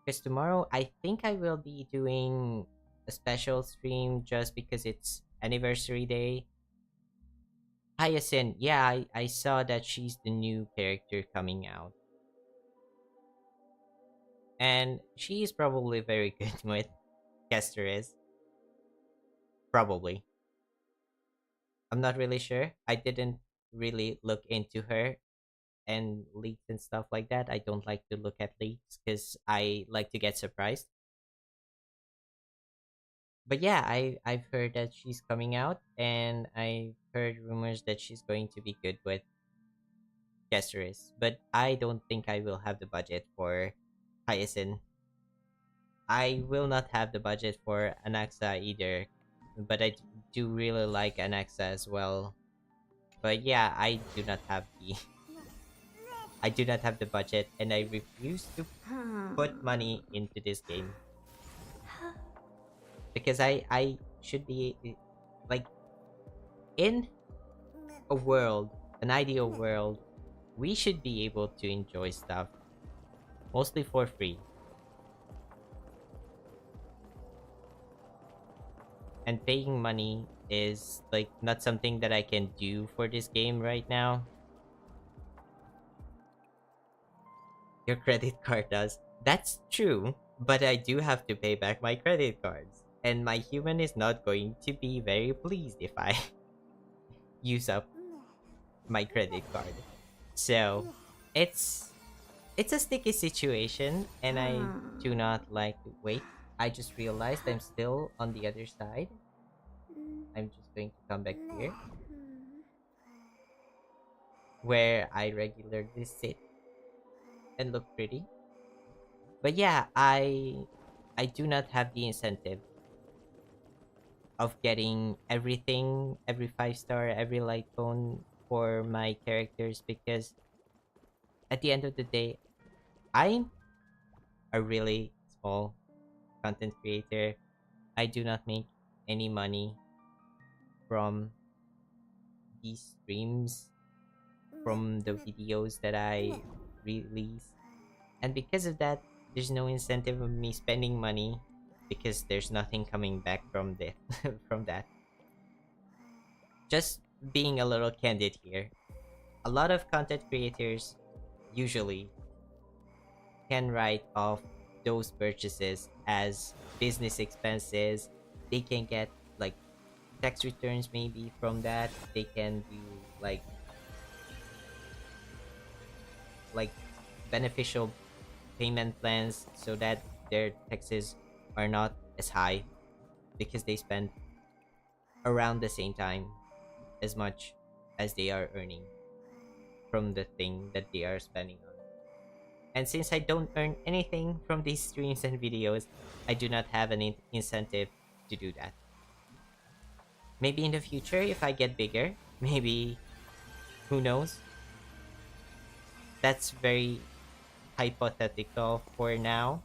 Because tomorrow I think I will be doing a special stream just because it's anniversary day. Hyacinth, yeah, I saw that she's the new character coming out. And she is probably very good with Castorice. Probably. I'm not really sure. I didn't really look into her and leaks and stuff like that. I don't like to look at leaks because I like to get surprised. But yeah, I've heard that she's coming out, and I've heard rumors that she's going to be good with Castorice. But I don't think I will have the budget for Hyacinth. I will not have the budget for Anaxa either, but do really like Anaxa as well. But yeah, I do not have the I do not have the budget, and I refuse to put money into this game because I should be like in a world, an ideal world, we should be able to enjoy stuff mostly for free. And paying money is like not something that I can do for this game right now. Your credit card does. That's true, but I do have to pay back my credit cards. And my human is not going to be very pleased if I use up my credit card. So, it's a sticky situation, and I do not like to wait. I just realized I'm still on the other side. I'm just going to come back here where I regularly sit and look pretty. But yeah, I do not have the incentive of getting everything, every 5-star, every light phone for my characters, because at the end of the day, I'm a really small content creator. I do not make any money from these streams, from the videos that I release. And because of that, there's no incentive of me spending money because there's nothing coming back from the from that. Just being a little candid here. A lot of content creators usually can write off those purchases as business expenses. They can get like tax returns maybe from that. They can do like beneficial payment plans so that their taxes are not as high because they spend around the same time as much as they are earning from the thing that they are spending on. And since I don't earn anything from these streams and videos, I do not have an incentive to do that. Maybe in the future, if I get bigger, maybe, who knows? That's very hypothetical for now.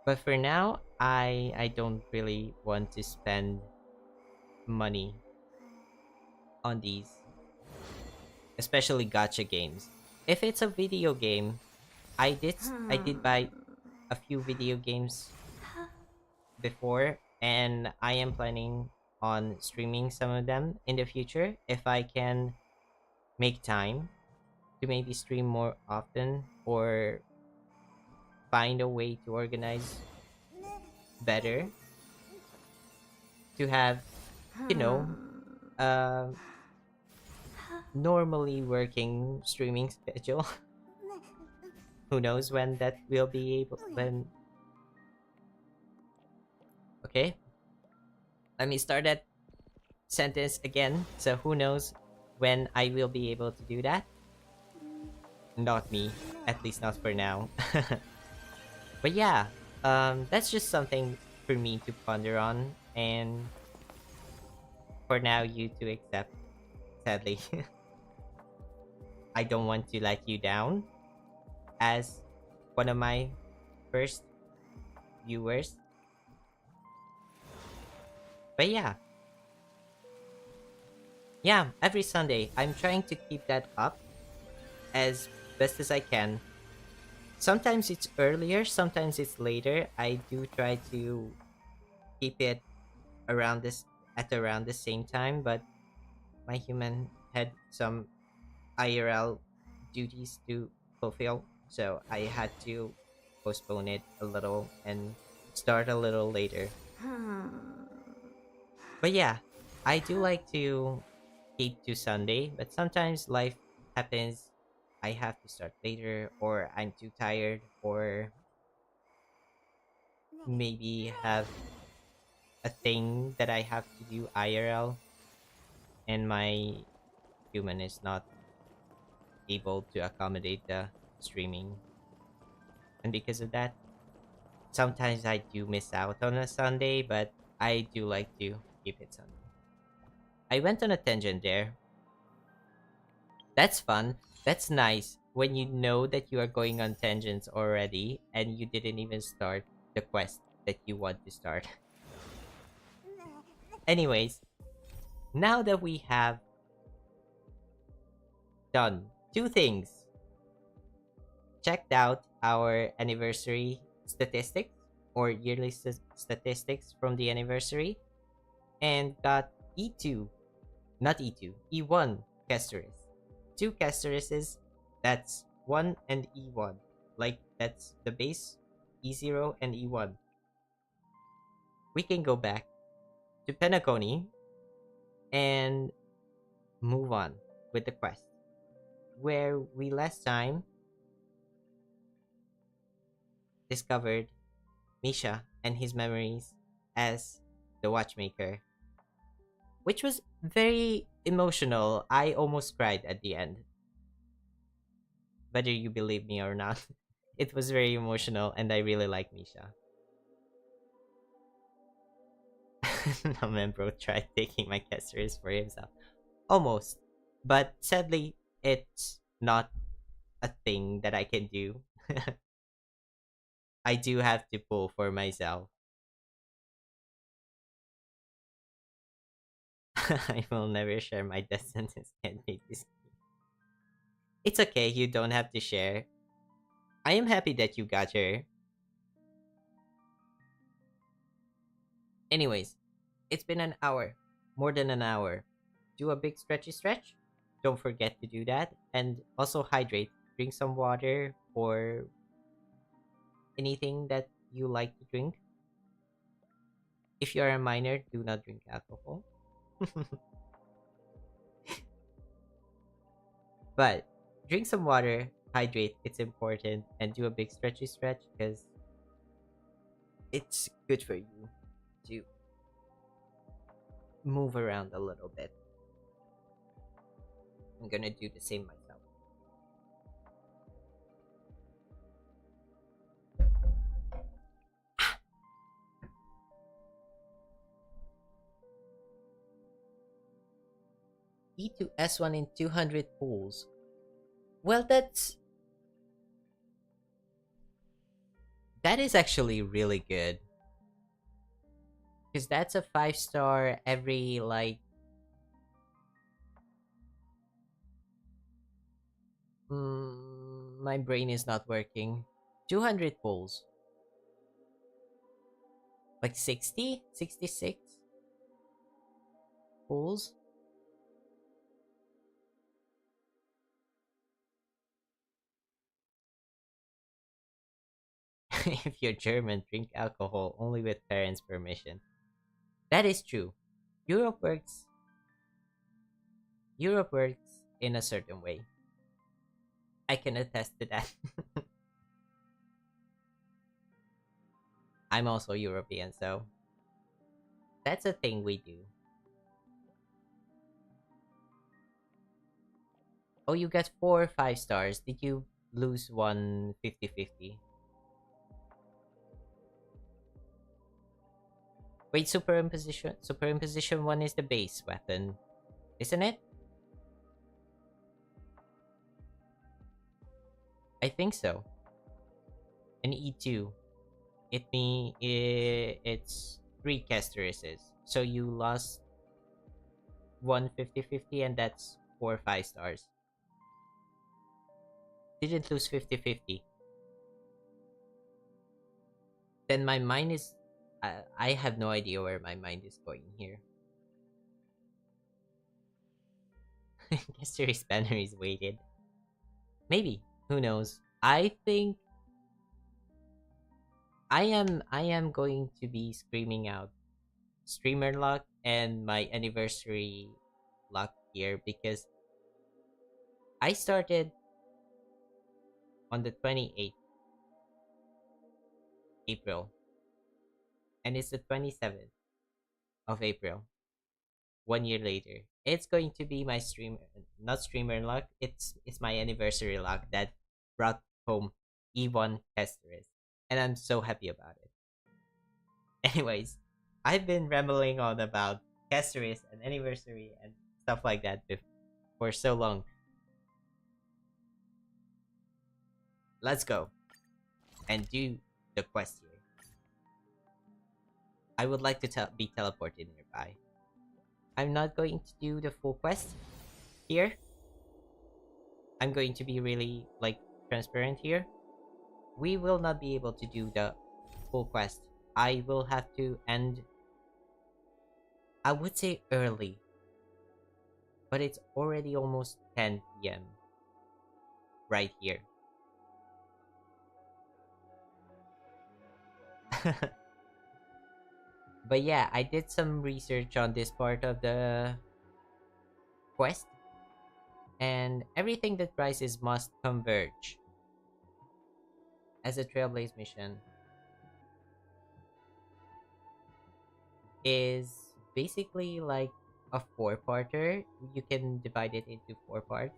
But for now, I don't really want to spend money on these, especially gacha games. If it's a video game, I did buy a few video games before, and I am planning on streaming some of them in the future if I can make time to maybe stream more often or find a way to organize better to have, you know, uh, normally working streaming schedule. Who knows when that will be able when okay. Let me start that sentence again. So who knows when I will be able to do that? Not me. At least not for now. But yeah, that's just something for me to ponder on, and for now you to accept, sadly. I don't want to let you down as one of my first viewers. But yeah. Yeah, every Sunday, I'm trying to keep that up as best as I can. Sometimes it's earlier, sometimes it's later. I do try to keep it around the same time, but my human had some IRL duties to fulfill, so I had to postpone it a little and start a little later. But yeah, I do like to keep to Sunday, but sometimes life happens. I have to start later, or I'm too tired, or maybe have a thing that I have to do IRL, and my human is not able to accommodate the streaming. And because of that, sometimes I do miss out on a Sunday, but I do like to keep it Sunday. I went on a tangent there. That's fun. That's nice when you know that you are going on tangents already and you didn't even start the quest that you want to start. Anyways, now that we have done two things, checked out our anniversary statistics or yearly statistics from the anniversary, and got E2, not E2, E1 Castorice. Two Castorices, that's 1 and E1. Like, that's the base, E0 and E1. We can go back to Penacony and move on with the quest, where we last time discovered Misha and his memories as the watchmaker, which was very emotional. I almost cried at the end. Whether you believe me or not, it was very emotional, and I really like Misha. No man, bro tried taking my casters for himself. Almost. But sadly, it's not a thing that I can do. I do have to pull for myself. I will never share my descendants can make this. It's okay, you don't have to share. I am happy that you got her. Anyways, it's been an hour. More than an hour. Do a big stretchy stretch. Don't forget to do that. And also hydrate. Drink some water or anything that you like to drink. If you are a minor, do not drink alcohol. But drink some water, hydrate, it's important, and do a big stretchy stretch because it's good for you to move around a little bit. I'm gonna do the same myself. E2 S1 in 200 pools. Well, that is actually really good. Because that's a 5-star every, like... my brain is not working. 200 pulls. Like 60? 66 pulls? If you're German, drink alcohol only with parents' permission. That is true. Europe works. Europe works in a certain way. I can attest to that. I'm also European, so that's a thing we do. Oh, you got 4 5 stars. Did you lose one 50-50? Wait, superimposition 1 is the base weapon, isn't it? I think so. And E2, it's 3 Castorices. So you lost one 50-50, and that's 4 5 stars. Didn't lose 50-50. Then my mind is... I have no idea where my mind is going here. Castorice banner is weighted. Maybe. Who knows? I think I am going to be screaming out streamer luck and my anniversary luck here, because I started on the 28th April, and it's the 27th of April. 1 year later, it's going to be my stream, not streamer luck. It's my anniversary luck that brought home E1 Castorice, and I'm so happy about it. Anyways, I've been rambling on about Castorice and anniversary and stuff like that for so long. Let's go and do the quest here. I would like to be teleported nearby. I'm not going to do the full quest here. I'm going to be really like transparent here. We will not be able to do the full quest. I will have to end, I would say early, but it's already almost 10 p.m. right here. But yeah, I did some research on this part of the quest, and everything that Rises must converge as a Trailblaze mission is basically like a 4-parter. You can divide it into 4 parts.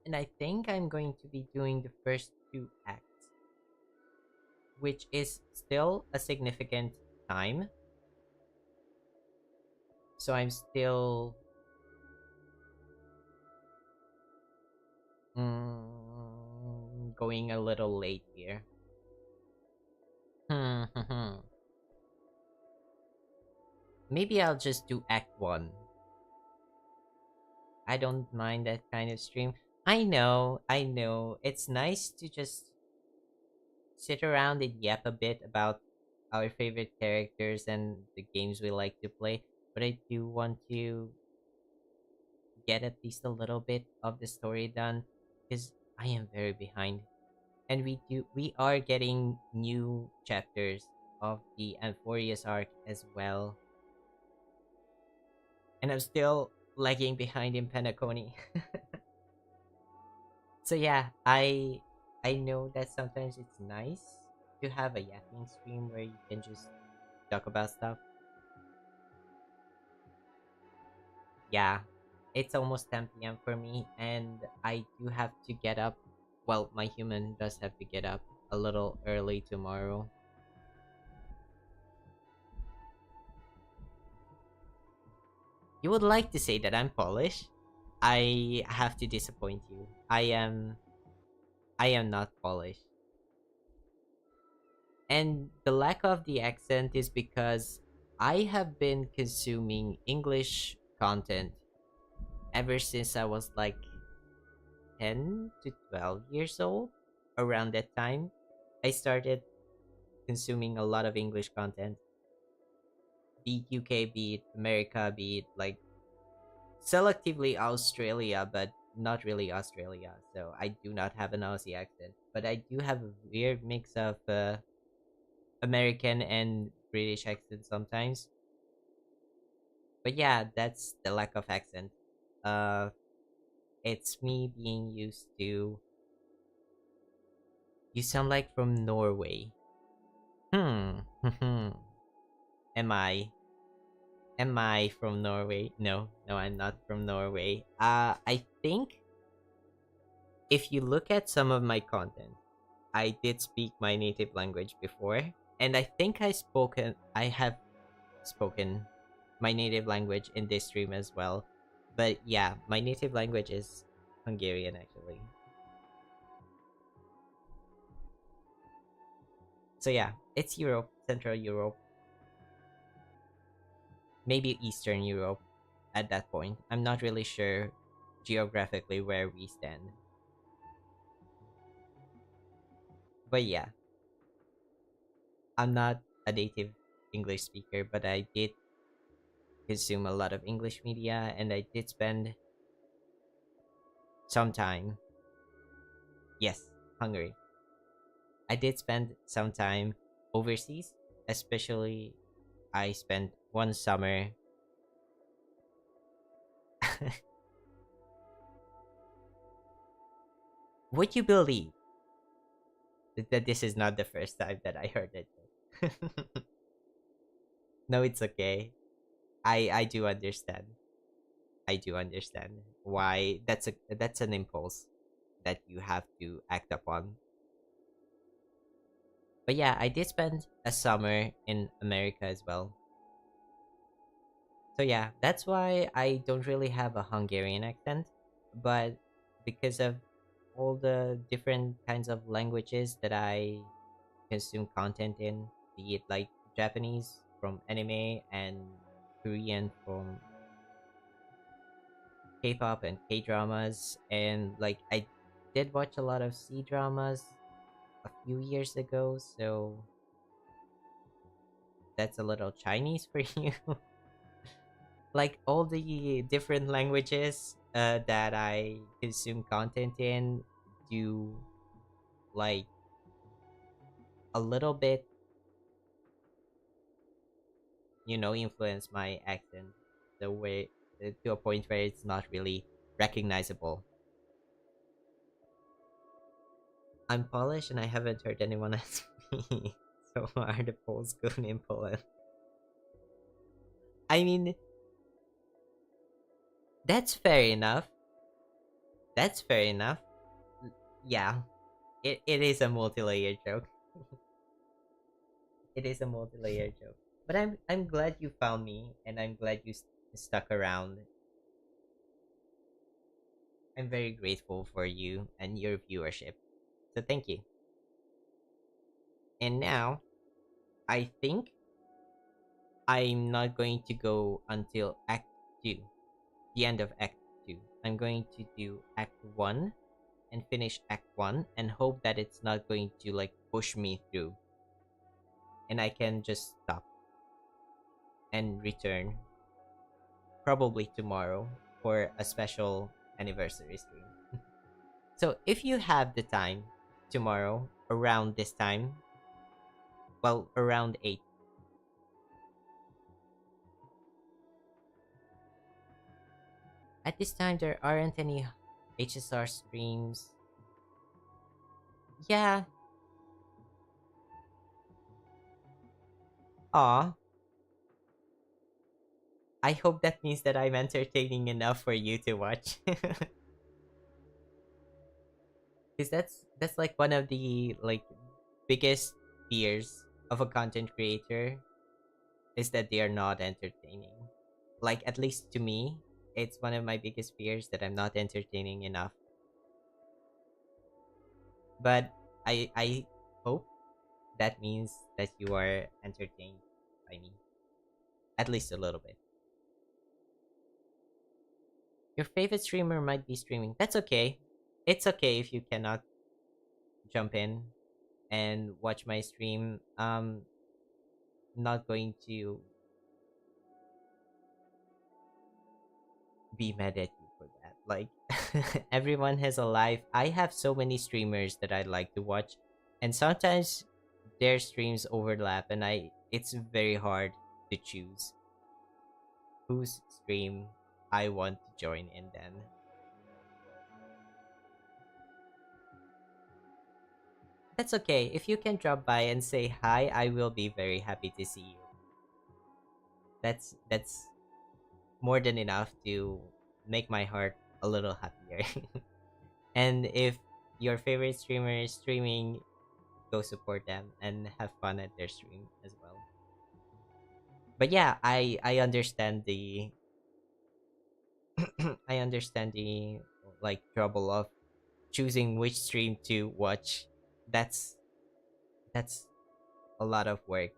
And I think I'm going to be doing the first 2 acts, which is still a significant time. So I'm still going a little late here. Maybe I'll just do Act 1. I don't mind that kind of stream. I know. It's nice to just sit around and yap a bit about our favorite characters and the games we like to play, but I do want to get at least a little bit of the story done because I am very behind. And we are getting new chapters of the Amphorius arc as well. And I'm still lagging behind in Penacony. So yeah, I know that sometimes it's nice to have a yapping stream where you can just talk about stuff. Yeah, it's almost 10 p.m. for me, and I do have to get up. Well, my human does have to get up a little early tomorrow. You would like to say that I'm Polish? I have to disappoint you. I am not Polish. And the lack of the accent is because I have been consuming English content ever since I was like 10 to 12 years old. Around that time, I started consuming a lot of English content. Be it UK, be it America, be it like selectively Australia, but not really Australia. So I do not have an Aussie accent, but I do have a weird mix of American and British accent sometimes. But yeah, that's the lack of accent. Uh, it's me being used to. You sound like from Norway. Hmm. Am I? Am I from Norway? No, I'm not from Norway. I think if you look at some of my content, I did speak my native language before, and I think I have spoken my native language in this stream as well. But yeah, my native language is Hungarian actually. So yeah, it's Europe, Central Europe, maybe Eastern Europe at that point. I'm not really sure geographically where we stand. But yeah, I'm not a native English speaker, but I did consume a lot of English media and I did spend some time. Yes, Hungary. I did spend some time overseas, especially I spent one summer. Would you believe that this is not the first time that I heard it? No, it's okay. I do understand. I do understand why that's an impulse that you have to act upon. But yeah, I did spend a summer in America as well. So yeah, that's why I don't really have a Hungarian accent, but because of all the different kinds of languages that I consume content in, be it like Japanese from anime and Korean from K-pop and K-dramas, and like I did watch a lot of C-dramas a few years ago, so that's a little Chinese for you. Like all the different languages that I consume content in do like a little bit, influence my accent the way to a point where it's not really recognizable. I'm Polish and I haven't heard anyone ask me. So are the Poles good in Poland? I mean, that's fair enough. That's fair enough. Yeah, it is a multi-layered joke. It is a multi-layered joke. But I'm glad you found me, and I'm glad you stuck around. I'm very grateful for you and your viewership. So thank you. And now, I think I'm not going to go until Act 2, the end of Act 2. I'm going to do Act 1 and finish Act 1 and hope that it's not going to like push me through. And I can just stop and return probably tomorrow for a special anniversary stream. So if you have the time tomorrow around this time, well, around 8, at this time there aren't any HSR streams. Yeah. Aw. I hope that means that I'm entertaining enough for you to watch. Because that's like one of the like biggest fears of a content creator is that they are not entertaining. Like at least to me, it's one of my biggest fears that I'm not entertaining enough. But I hope that means that you are entertained by me. At least a little bit. Your favorite streamer might be streaming. That's okay. It's okay if you cannot jump in and watch my stream. Not going to be mad at you for that. Like everyone has a life. I have so many streamers that I like to watch, and sometimes their streams overlap, and it's very hard to choose whose stream I want to join in. Then that's okay. If you can drop by and say hi, I will be very happy to see you. That's more than enough to make my heart a little happier. And if your favorite streamer is streaming, go support them and have fun at their stream as well. But yeah, I understand the I understand the like trouble of choosing which stream to watch. That's that's a lot of work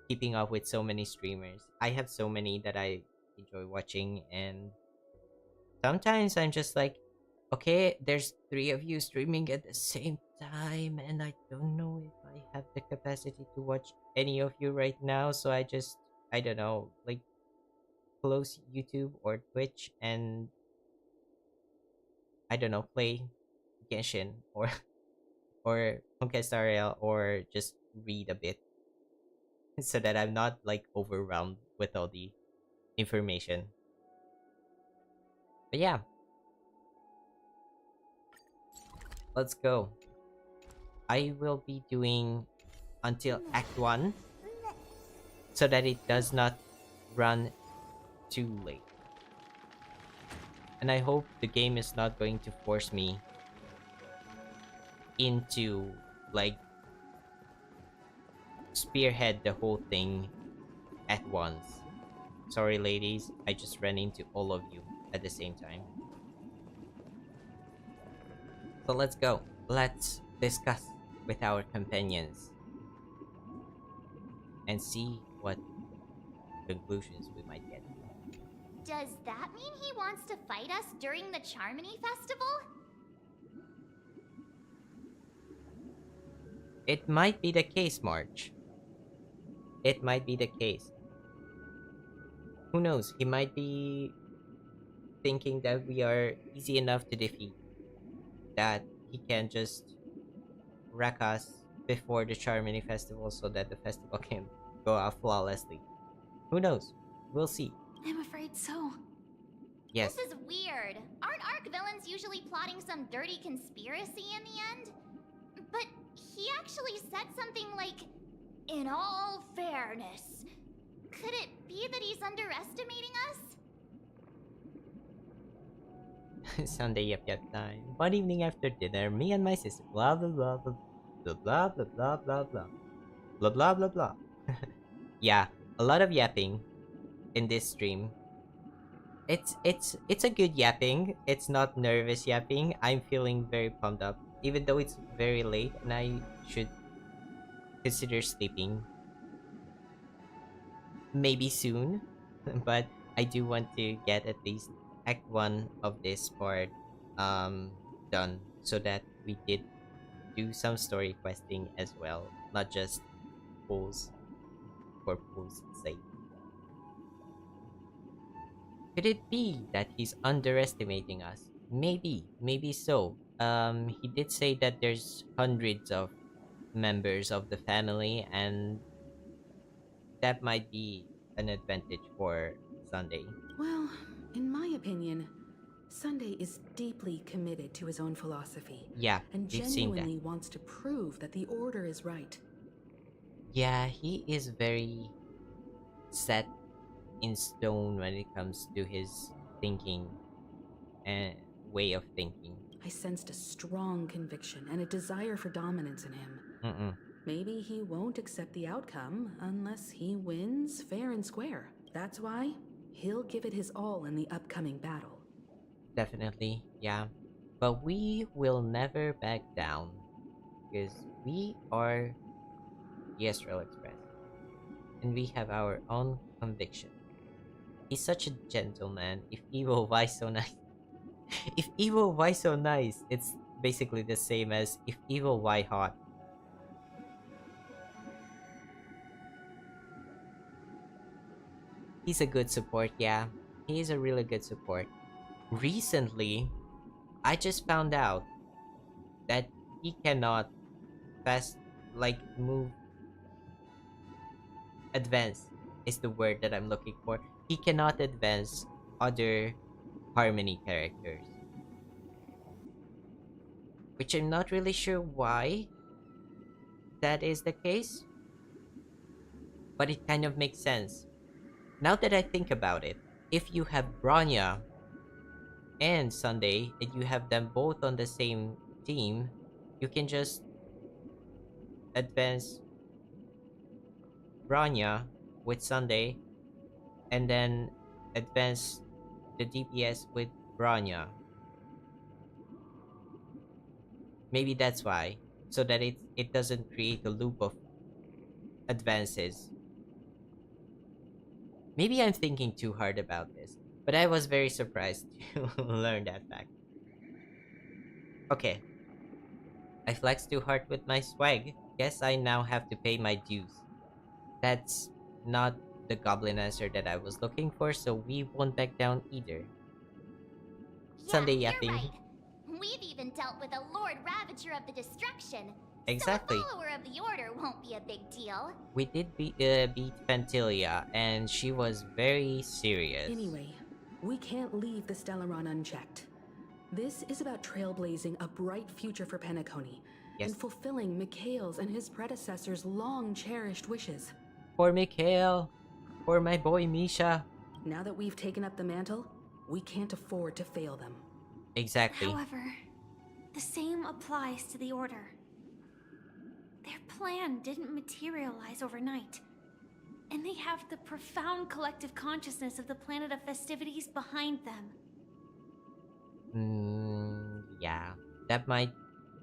keeping up with so many streamers. I have so many that I enjoy watching, and sometimes I'm just like, okay, there's 3 of you streaming at the same time, and I don't know if I have the capacity to watch any of you right now, so I don't know, like close YouTube or Twitch and I don't know, play Genshin or or honkaistarrail or just read a bit so that I'm not like overwhelmed with all the information. But yeah, let's go. I will be doing until Act 1 so that it does not run too late. And I hope the game is not going to force me into, like, spearhead the whole thing at once. Sorry, ladies, I just ran into all of you at the same time. So let's go. Let's discuss with our companions and see what conclusions we might get. Does that mean he wants to fight us during the Charmony Festival? It might be the case, March. It might be the case. Who knows? He might be thinking that we are easy enough to defeat, that he can just wreck us before the Charmony Festival so that the festival can go off flawlessly. Who knows? We'll see. I'm afraid so. Yes. This is weird. Aren't Arc villains usually plotting some dirty conspiracy in the end? But he actually said something like, "In all fairness." Could it be that he's underestimating us? Sunday yep time. One evening after dinner, me and my sister blah blah blah blah blah blah blah blah blah blah blah blah blah blah. Yeah, a lot of yapping in this stream. It's a good yapping. It's not nervous yapping. I'm feeling very pumped up, even though it's very late and I should consider sleeping. Maybe soon, but I do want to get at least Act 1 of this part done so that we did do some story questing as well, not just pulls for pulls' sake. Could it be that he's underestimating us? Maybe so. He did say that there's hundreds of members of the family, and that might be an advantage for Sunday. Well, in my opinion, Sunday is deeply committed to his own philosophy. Yeah, and we've seen that. genuinely wants to prove that the order is right. Yeah, he is very set in stone when it comes to his thinking and way of thinking. I sensed a strong conviction and a desire for dominance in him. Maybe he won't accept the outcome unless he wins fair and square. That's why he'll give it his all in the upcoming battle. Definitely, yeah. But we will never back down because we are the Astral Express and we have our own conviction. He's such a gentleman. If evil, why so nice? If evil, why so nice? It's basically the same as if evil, why hot? He's a good support, yeah. He is a really good support. Recently, I just found out that he cannot advance is the word that I'm looking for. He cannot advance other Harmony characters. Which I'm not really sure why that is the case. But it kind of makes sense. Now that I think about it, if you have Bronya and Sunday and you have them both on the same team, you can just advance Bronya with Sunday and then advance the DPS with Bronya. Maybe that's why, so that it doesn't create a loop of advances. Maybe I'm thinking too hard about this, but I was very surprised to learn that fact. Okay. I flexed too hard with my swag. Guess I now have to pay my dues. That's not the goblin answer that I was looking for, so we won't back down either. Yeah, Sunday you're yapping. right. We've even dealt with a Lord Ravager of the Destruction. Exactly. So a follower of the Order won't be a big deal. We did beat Fantilia, and she was very serious. Anyway, we can't leave the Stellaron unchecked. This is about trailblazing a bright future for Penacony. and fulfilling Mikhail's and his predecessors' long-cherished wishes. For Mikhail, for my boy Misha. Now that we've taken up the mantle, we can't afford to fail them. Exactly. However, the same applies to the Order. Their plan didn't materialize overnight, and they have the profound collective consciousness of the planet of festivities behind them. Yeah, that might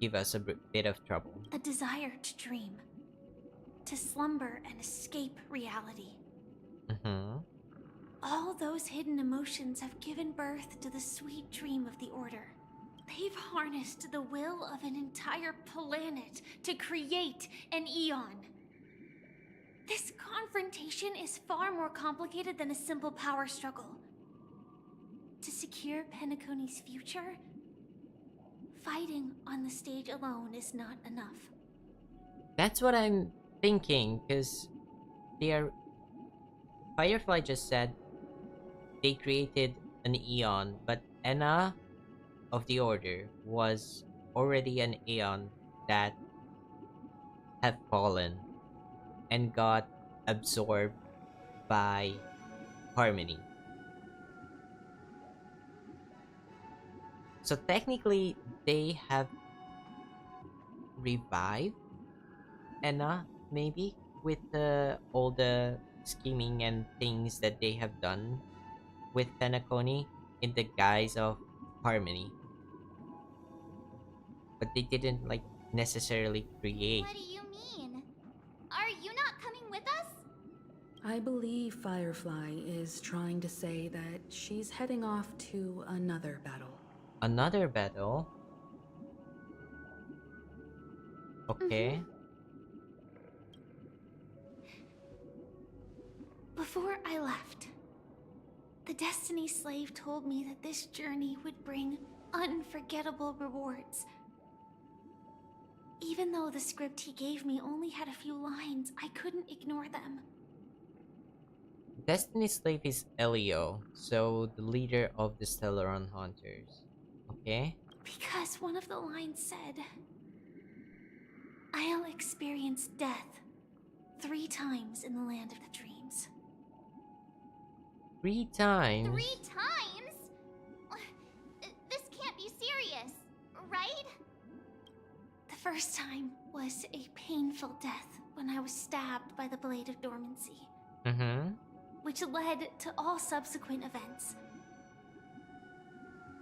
give us a bit of trouble. A desire to dream, to slumber and escape reality. All those hidden emotions have given birth to the sweet dream of the Order. They've harnessed the will of an entire planet to create an eon. This confrontation is far more complicated than a simple power struggle. To secure Penacony's future, fighting on the stage alone is not enough. That's what I'm thinking, because Firefly just said they created an eon, but Enna of the Order was already an eon that had fallen and got absorbed by Harmony. So technically, they have revived Enna, maybe, with all the scheming and things that they have done with Penacony in the guise of Harmony. But they didn't, like, necessarily create. What do you mean? Are you not coming with us? I believe Firefly is trying to say that she's heading off to another battle. Another battle? Okay. Before I left, the Destiny Slave told me that this journey would bring unforgettable rewards. Even though the script he gave me only had a few lines, I couldn't ignore them. Destiny Slave is Elio, so the leader of the Stellaron Hunters. Okay? Because one of the lines said, "I'll experience death 3 times in the land of the dreams." 3 times? 3 times? This can't be serious, right? The first time was a painful death when I was stabbed by the Blade of Dormancy, which led to all subsequent events.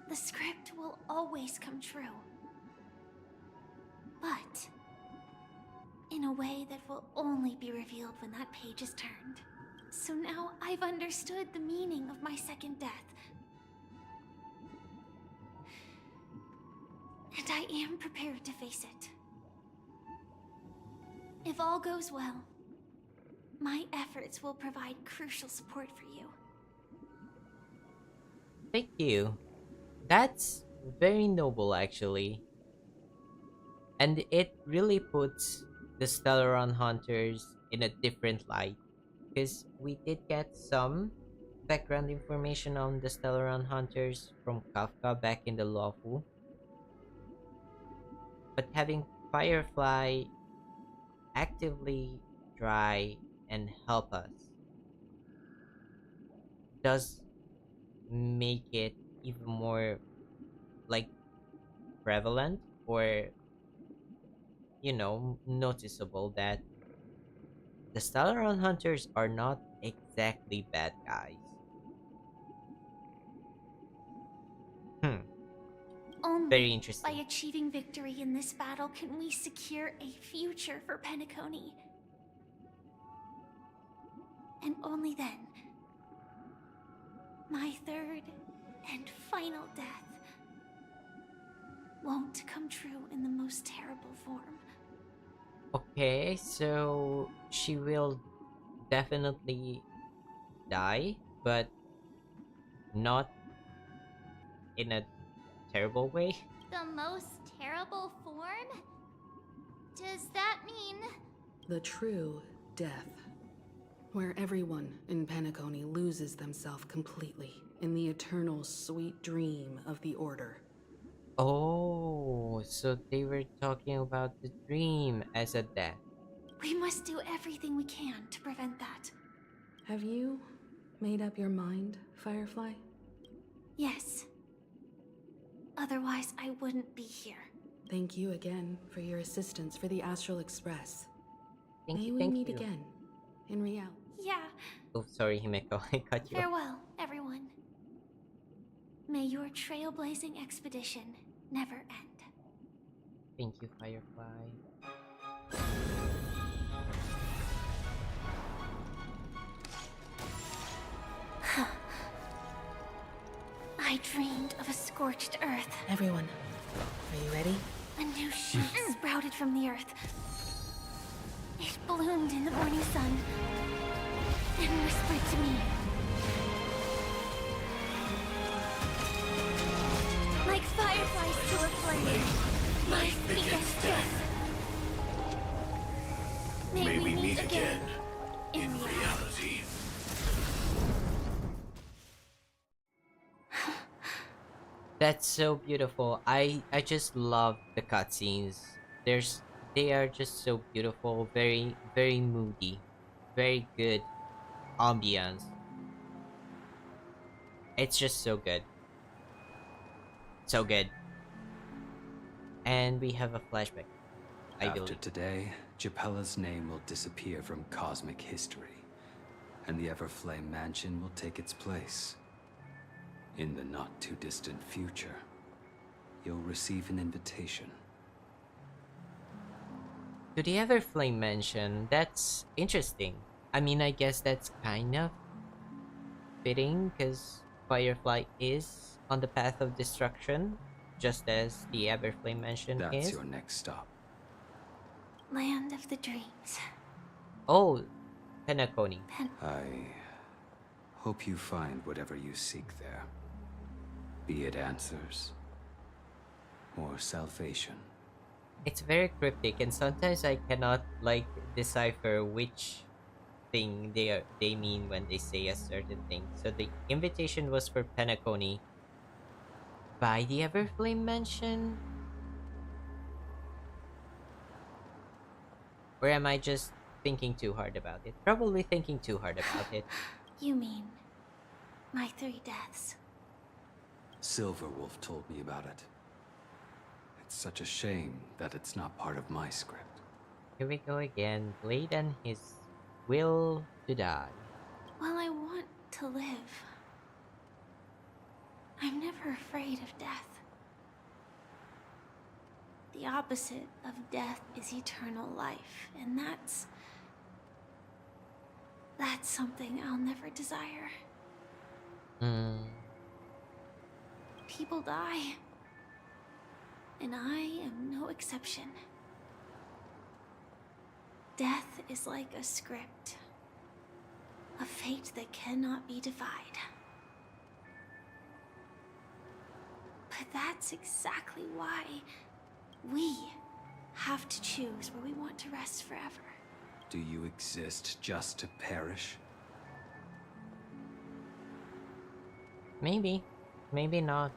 The script will always come true, but in a way that will only be revealed when that page is turned. So now I've understood the meaning of my second death. And I am prepared to face it. If all goes well, my efforts will provide crucial support for you. Thank you. That's very noble, actually. And it really puts the Stellaron Hunters in a different light. Because we did get some background information on the Stellaron Hunters from Kafka back in the Lawful. But having Firefly actively try and help us does make it even more, like, prevalent or, you know, noticeable that the Stellaron Hunters are not exactly bad guys. Only Very interesting. by achieving victory in this battle can we secure a future for Penacony. And only then, my third and final death won't come true in the most terrible form. Okay, so she will definitely die, but not in a terrible way. The most terrible form? Does that mean... The true death, where everyone in Penacony loses themselves completely in the eternal sweet dream of the Order. Oh, so they were talking about the dream as a death. We must do everything we can to prevent that. Have you made up your mind, Firefly? Yes. Otherwise, I wouldn't be here. Thank you again for your assistance for the Astral Express. May we Thank meet you. again in reality. Yeah. Oh, sorry, Himeko. I cut you off. Farewell, everyone. May your trailblazing expedition never end. Thank you, Firefly. I dreamed of a scorched earth. Everyone, are you ready? A new shoot sprouted from the earth. It bloomed in the morning sun and whispered to me. Like fireflies to a flame, life begets death. May we meet again in reality. That's so beautiful. I just love the cutscenes. They are just so beautiful, very moody, very good ambience. It's just so good. So good. And we have a flashback, I After believe. today, Japella's name will disappear from cosmic history, and the Everflame Mansion will take its place. In the not-too-distant future, you'll receive an invitation. To the Everflame Mansion, that's interesting. I mean, I guess that's kind of fitting, because Firefly is on the path of destruction, just as the Everflame Mansion That's is. your next stop. Land of the dreams. Oh, Penacony. I hope you find whatever you seek there. Be it answers or salvation. It's very cryptic, and sometimes I cannot like decipher which thing they mean when they say a certain thing. So the invitation was for Penacony by the Everflame Mansion, or am I just thinking too hard about it? Probably thinking too hard about it. You mean my 3 deaths? Silverwolf told me about it. It's such a shame that it's not part of my script. Here we go again. Blade and his will to die. Well, I want to live. I'm never afraid of death. The opposite of death is eternal life, and that's something I'll never desire. People die, and I am no exception. Death is like a script, a fate that cannot be defied. But that's exactly why we have to choose where we want to rest forever. Do you exist just to perish? Maybe. Maybe not.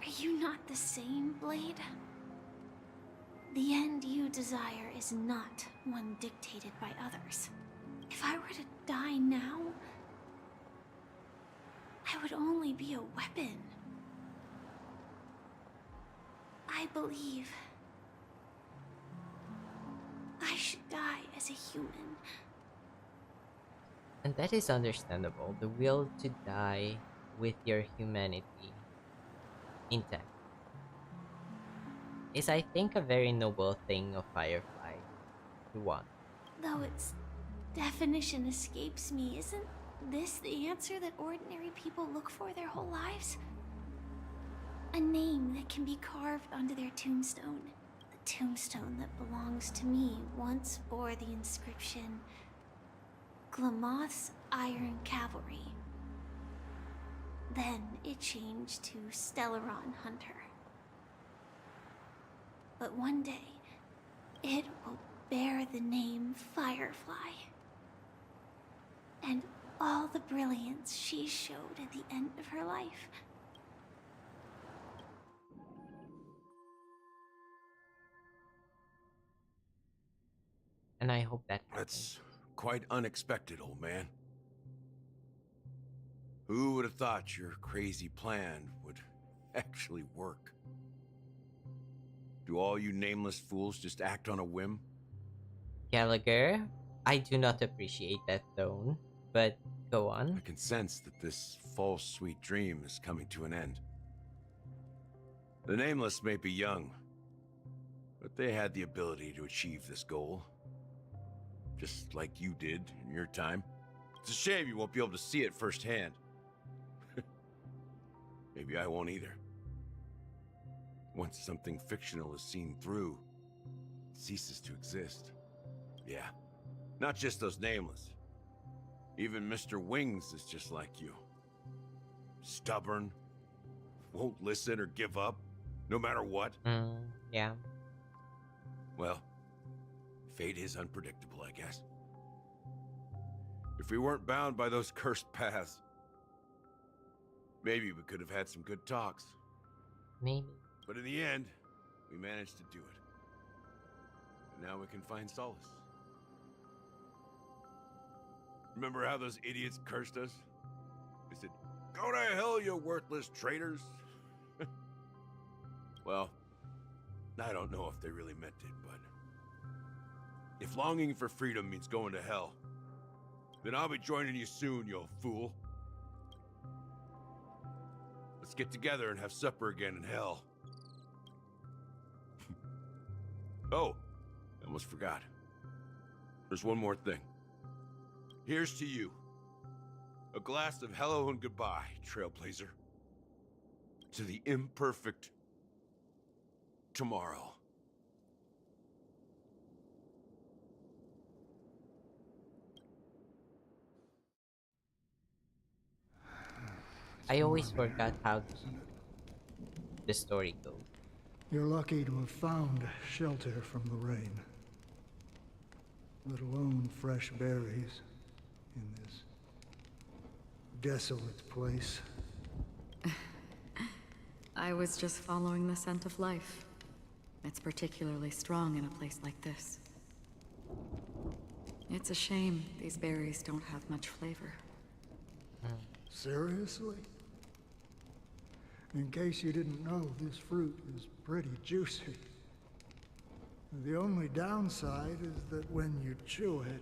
Are you not the same, Blade? The end you desire is not one dictated by others. If I were to die now, I would only be a weapon. I believe I should die as a human. And that is understandable. The will to die with your humanity intact is, I think, a very noble thing of Firefly to want. Though its definition escapes me, isn't this the answer that ordinary people look for their whole lives? A name that can be carved onto their tombstone. The tombstone that belongs to me once bore the inscription, Glamoth's Iron Cavalry. Then it changed to Stellaron Hunter. But one day, it will bear the name Firefly. And all the brilliance she showed at the end of her life. And I hope that happens. That's quite unexpected, old man. Who would have thought your crazy plan would actually work? Do all you nameless fools just act on a whim? Gallagher, I do not appreciate that tone, but go on. I can sense that this false sweet dream is coming to an end. The nameless may be young, but they had the ability to achieve this goal. Just like you did in your time. It's a shame you won't be able to see it firsthand. Maybe I won't either. Once something fictional is seen through, it ceases to exist. Yeah, not just those nameless. Even Mr. Wings is just like you. Stubborn, won't listen or give up, no matter what. Yeah. Well, fate is unpredictable, I guess. If we weren't bound by those cursed paths, maybe we could have had some good talks. Maybe. But in the end, we managed to do it. And now we can find solace. Remember how those idiots cursed us? They said, "Go to hell, you worthless traitors." Well, I don't know if they really meant it, but if longing for freedom means going to hell, then I'll be joining you soon, you fool. Let's get together and have supper again in hell. Oh, I almost forgot. There's one more thing. Here's to you. A glass of hello and goodbye, Trailblazer. To the imperfect tomorrow. I always forgot how the story goes. You're lucky to have found shelter from the rain. Let alone fresh berries in this desolate place. I was just following the scent of life. It's particularly strong in a place like this. It's a shame these berries don't have much flavor. Seriously? In case you didn't know, this fruit is pretty juicy. The only downside is that when you chew it,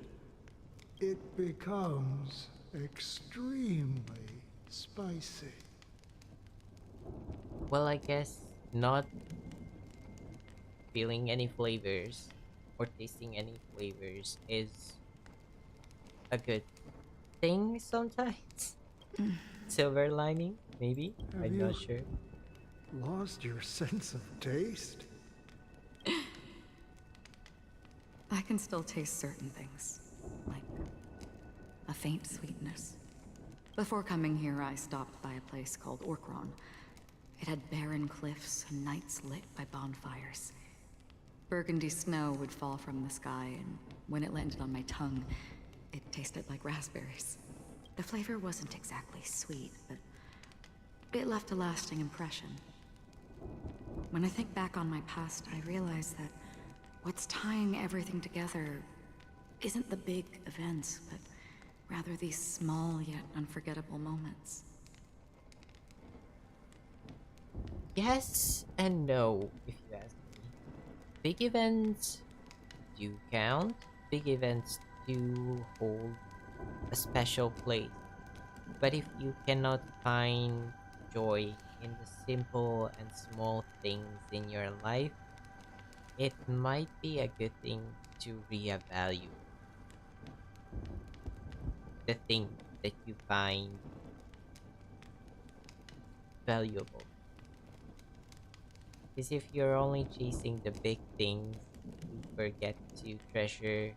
it becomes extremely spicy. Well, I guess not feeling any flavors or tasting any flavors is a good thing sometimes. Silver lining, maybe? I'm not sure. Lost your sense of taste? I can still taste certain things, like a faint sweetness. Before coming here, I stopped by a place called Orkron. It had barren cliffs and nights lit by bonfires. Burgundy snow would fall from the sky, and when it landed on my tongue, it tasted like raspberries. The flavor wasn't exactly sweet, but it left a lasting impression. When I think back on my past, I realize that what's tying everything together isn't the big events, but rather these small yet unforgettable moments. Yes and no, if you ask me. Big events do count. Big events do hold a special place. But if you cannot find joy in the simple and small things in your life, it might be a good thing to reevaluate the thing that you find valuable. Because if you're only chasing the big things, you forget to treasure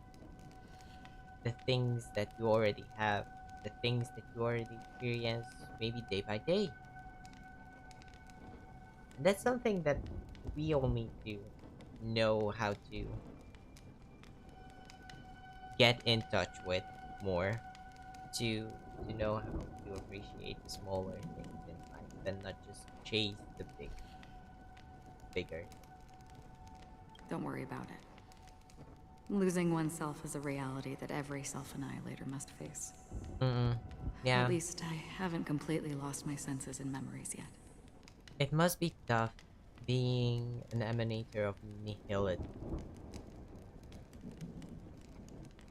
the things that you already have, the things that you already experience, maybe day by day. And that's something that we all need to know how to get in touch with more, to know how to appreciate the smaller things in life and not just chase the bigger. Don't worry about it. Losing oneself is a reality that every self-annihilator must face. Yeah. At least I haven't completely lost my senses and memories yet. It must be tough being an emanator of nihility.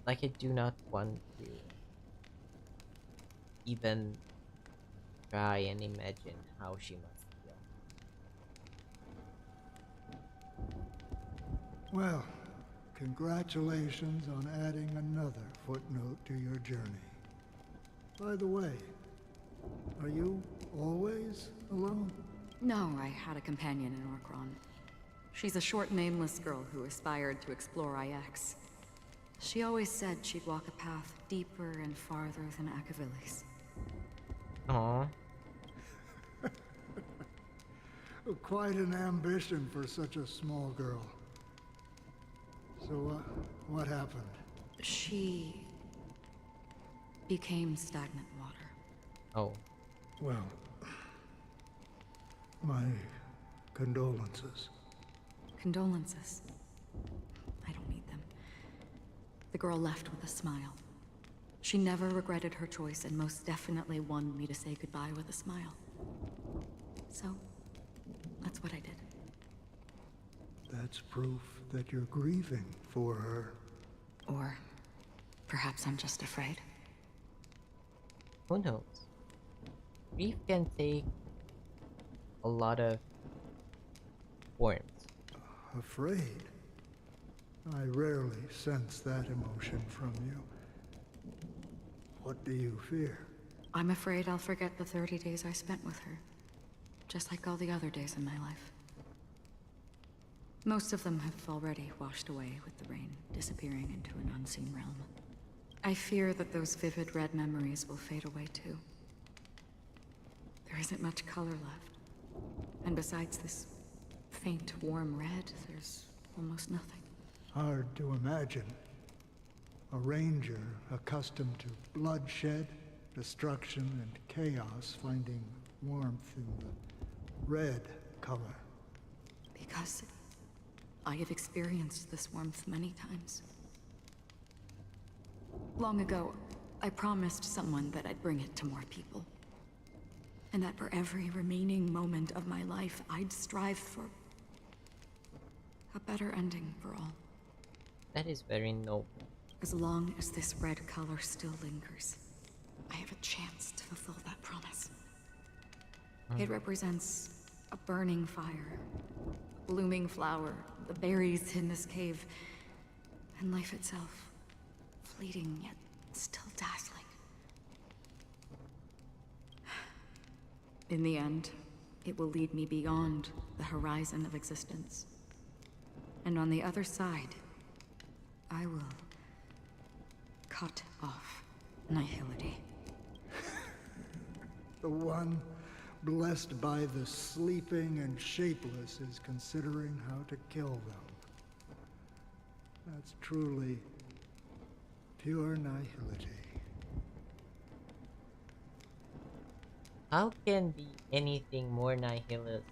Like, I do not want to even try and imagine how she must feel. Well, congratulations on adding another footnote to your journey. By the way, are you always alone? No, I had a companion in Orkron. She's a short, nameless girl who aspired to explore IX. She always said she'd walk a path deeper and farther than Akavilis. Aww. Quite an ambition for such a small girl. So, what happened? She became stagnant water. Oh. Well, my condolences. Condolences. I don't need them. The girl left with a smile. She never regretted her choice and most definitely wanted me to say goodbye with a smile. So, that's what I did. That's proof that you're grieving for her. Or perhaps I'm just afraid. Who knows? Grief can take a lot of forms. Afraid? I rarely sense that emotion from you. What do you fear? I'm afraid I'll forget the 30 days I spent with her. Just like all the other days in my life. Most of them have already washed away with the rain, disappearing into an unseen realm. I fear that those vivid red memories will fade away too. There isn't much color left. And besides this faint, warm red, there's almost nothing. Hard to imagine. A ranger accustomed to bloodshed, destruction, and chaos finding warmth in the red color. Because I have experienced this warmth many times. Long ago, I promised someone that I'd bring it to more people. And that for every remaining moment of my life, I'd strive for a better ending for all. That is very noble. As long as this red color still lingers, I have a chance to fulfill that promise. It represents a burning fire, a blooming flower, the berries in this cave, and life itself, fleeting yet still dazzling. In the end, it will lead me beyond the horizon of existence. And on the other side, I will cut off nihility. The one blessed by the sleeping and shapeless is considering how to kill them. That's truly pure nihility. How can be anything more nihilistic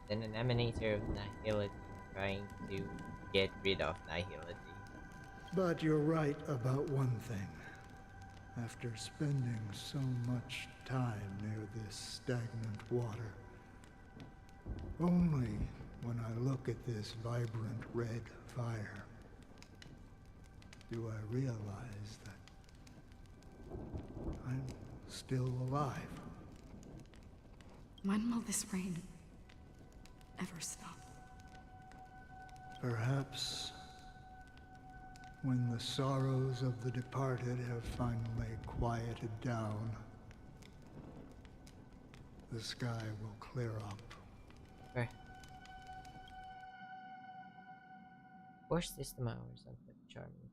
than an emanator of nihility trying to get rid of nihility? But you're right about one thing. After spending so much time near this stagnant water, only when I look at this vibrant red fire do I realize that I'm still alive. When will this rain ever stop? Perhaps when the sorrows of the departed have finally quieted down, the sky will clear up. Right. Force system hours and put charming.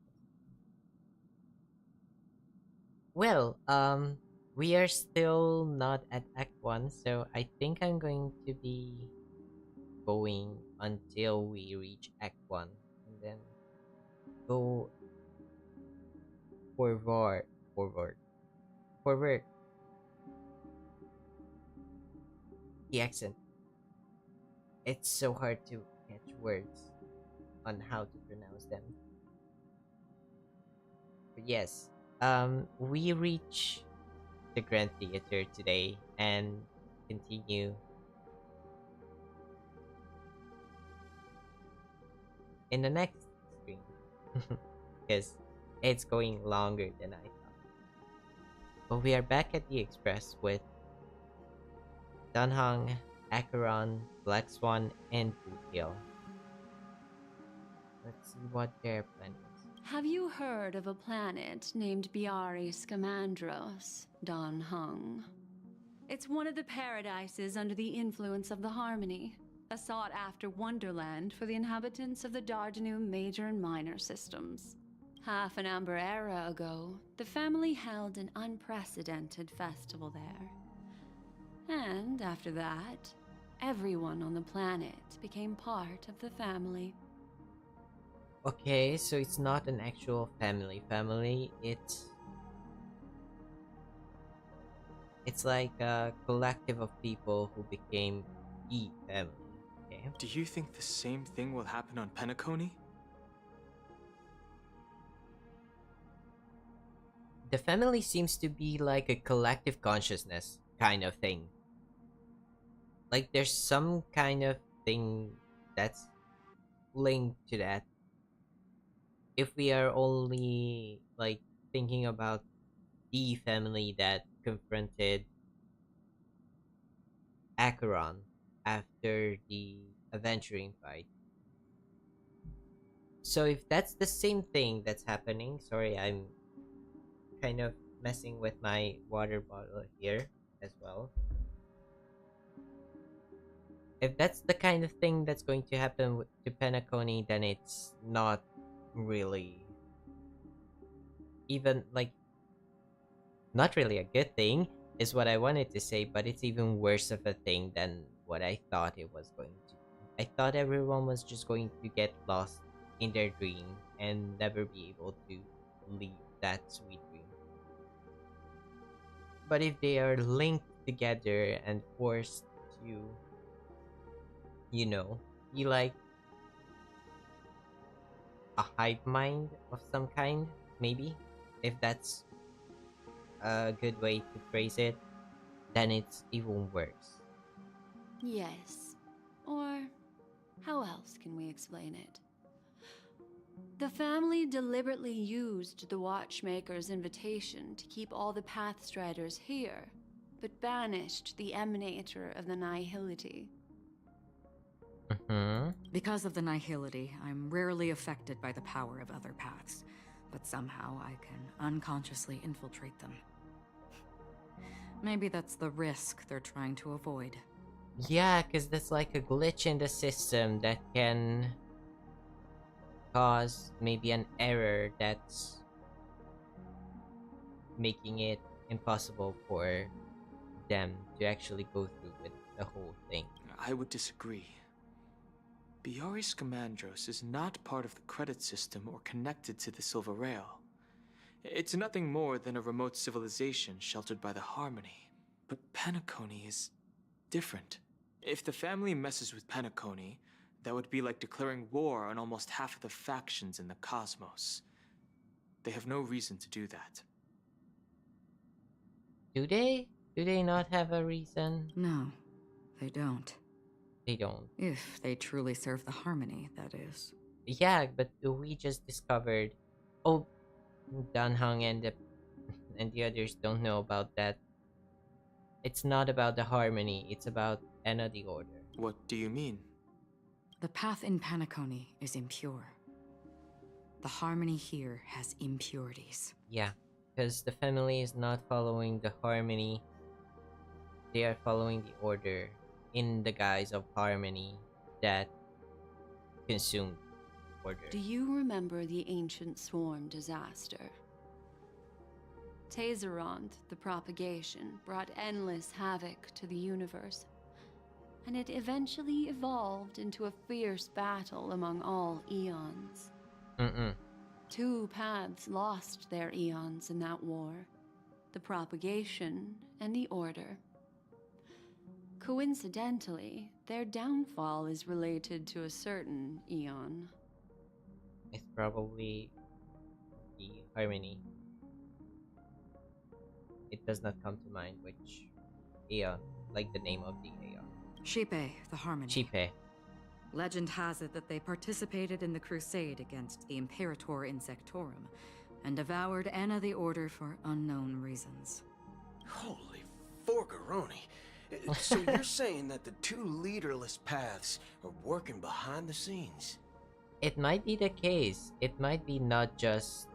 Well, we are still not at Act 1, so I think I'm going to be going until we reach Act 1 and then go forward. The accent. It's so hard to catch words. on how to pronounce them. But yes, we reach the Grand Theater today and continue in the next stream because it's going longer than I thought. But we are back at the Express with Dunhong, Acheron, Black Swan, and Boothill. Let's see what their plan is. Have you heard of a planet named Biari Scamandros, Don Hung? It's one of the paradises under the influence of the Harmony, a sought-after wonderland for the inhabitants of the Dardanu Major and Minor systems. Half an Amber era ago, the family held an unprecedented festival there. And after that, everyone on the planet became part of the family. Okay, so it's not an actual family. It's like a collective of people who became the family. Okay. Do you think the same thing will happen on Penacony? The family seems to be like a collective consciousness kind of thing. Like there's some kind of thing that's linked to that. If we are only like thinking about the family that confronted Acheron after the adventuring fight. So if that's the same thing that's happening, sorry, I'm kind of messing with my water bottle here as well. If that's the kind of thing that's going to happen to Penacony, then it's not really even like not really a good thing is what I wanted to say, but it's even worse of a thing than what I thought it was going to be. I thought everyone was just going to get lost in their dream and never be able to leave that sweet dream. But if they are linked together and forced to, you know, be like a hive mind of some kind, maybe, if that's a good way to phrase it, then it's even worse. Yes. Or how else can we explain it? The family deliberately used the Watchmaker's invitation to keep all the Pathstriders here, but banished the Emanator of the Nihility. Because of the Nihility, I'm rarely affected by the power of other paths, but somehow I can unconsciously infiltrate them. Maybe that's the risk they're trying to avoid. Yeah, because that's like a glitch in the system that can cause maybe an error that's making it impossible for them to actually go through with the whole thing. I would disagree. Biari Scamandros is not part of the credit system or connected to the Silver Rail. It's nothing more than a remote civilization sheltered by the Harmony. But Penacony is different. If the family messes with Penacony, that would be like declaring war on almost half of the factions in the cosmos. They have no reason to do that. Do they? Do they not have a reason? No, they don't. They don't. If they truly serve the Harmony, that is. Yeah, but we just discovered... Oh, Danhang and the others don't know about that. It's not about the Harmony, it's about another order. What do you mean? The path in Penacony is impure. The Harmony here has impurities. Yeah, because the family is not following the Harmony. They are following the order in the guise of Harmony that consumed order. Do you remember the Ancient Swarm disaster? Tazeront, the propagation, brought endless havoc to the universe, and it eventually evolved into a fierce battle among all eons. Two paths lost their eons in that war, the propagation and the order. Coincidentally, their downfall is related to a certain eon. It's probably the Harmony. It does not come to mind which Aeon, like the name of the Aeon. Shepe, the Harmony. Chipe. Legend has it that they participated in the crusade against the Imperator Insectorum and devoured Anna the Order for unknown reasons. Holy forgaroni. So you're saying that the two leaderless paths are working behind the scenes? It might be the case. It might be not just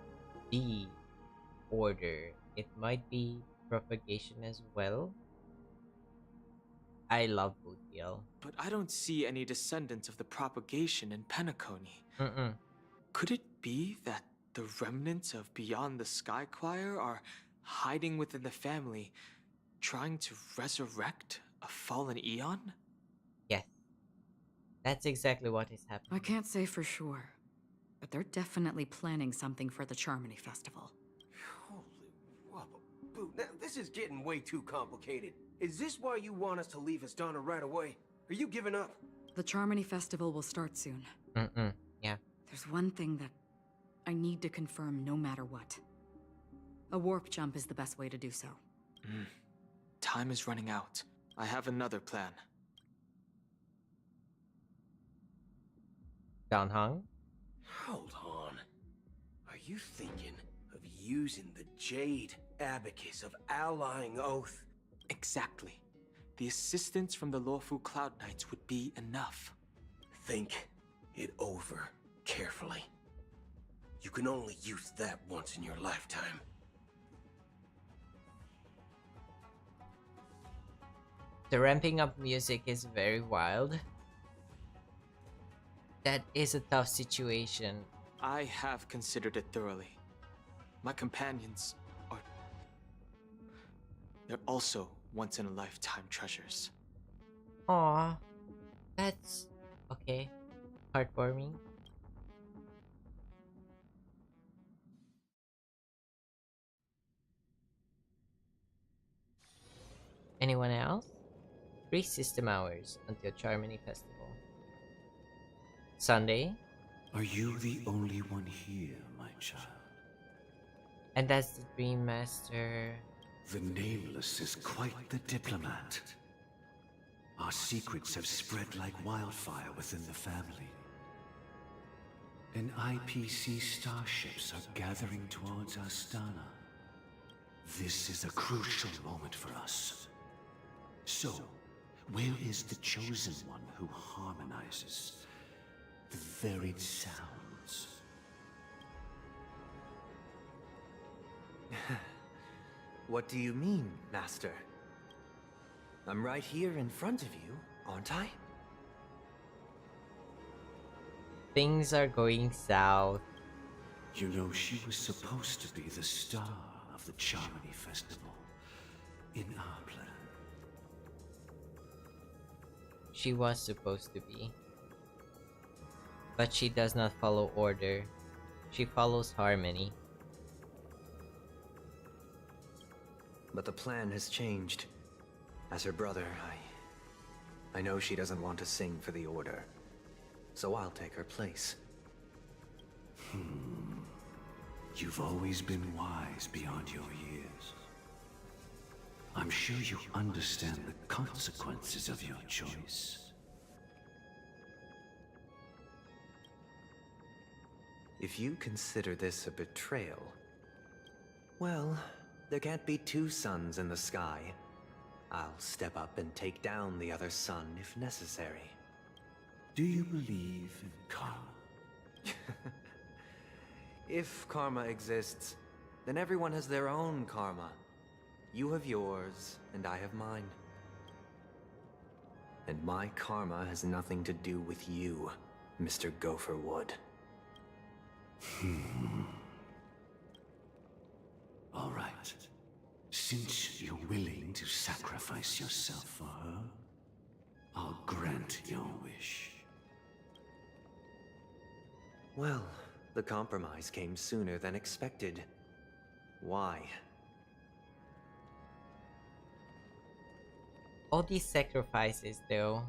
the Order. It might be propagation as well. I love Bootiel. But I don't see any descendants of the propagation in Penacony. Mm-mm. Could it be that the remnants of Beyond the Sky Choir are hiding within the family, trying to resurrect a fallen Eon? Yes. That's exactly what is happening. I can't say for sure, but they're definitely planning something for the Charmony Festival. Holy wobble-boo. Now, this is getting way too complicated. Is this why you want us to leave Astana right away? Are you giving up? The Charmony Festival will start soon. Yeah. There's one thing that I need to confirm no matter what. A warp jump is the best way to do so. Time is running out. I have another plan. Downhung? Hold on. Are you thinking of using the Jade Abacus of Allying Oath? Exactly. The assistance from the Lawful Cloud Knights would be enough. Think it over carefully. You can only use that once in your lifetime. The ramping up music is very wild. That is a tough situation. I have considered it thoroughly. My companions are... They're also once-in-a-lifetime treasures. Aw. That's... okay. Heartwarming. Anyone else? 3 system hours until Charmony Festival. Sunday? Are you the only one here, my child? And that's the Dream Master. The Nameless is quite the diplomat. Our secrets have spread like wildfire within the family. And IPC starships are gathering towards Astana. This is a crucial moment for us. So, where is the chosen one who harmonizes the varied sounds? What do you mean, Master? I'm right here in front of you, aren't I? Things are going south. You know, she was supposed to be the star of the Charmony Festival in our plan. She was supposed to be. But she does not follow order. She follows harmony. But the plan has changed. As her brother, I know she doesn't want to sing for the Order. So I'll take her place. You've always been wise beyond your years. I'm sure you understand the consequences of your choice. If you consider this a betrayal, well, there can't be two suns in the sky. I'll step up and take down the other sun if necessary. Do you believe in karma? If karma exists, then everyone has their own karma. You have yours, and I have mine. And my karma has nothing to do with you, Mr. Gopherwood. All right. Since you're willing to sacrifice yourself for her, I'll grant your wish. Well, the compromise came sooner than expected. Why? All these sacrifices, though.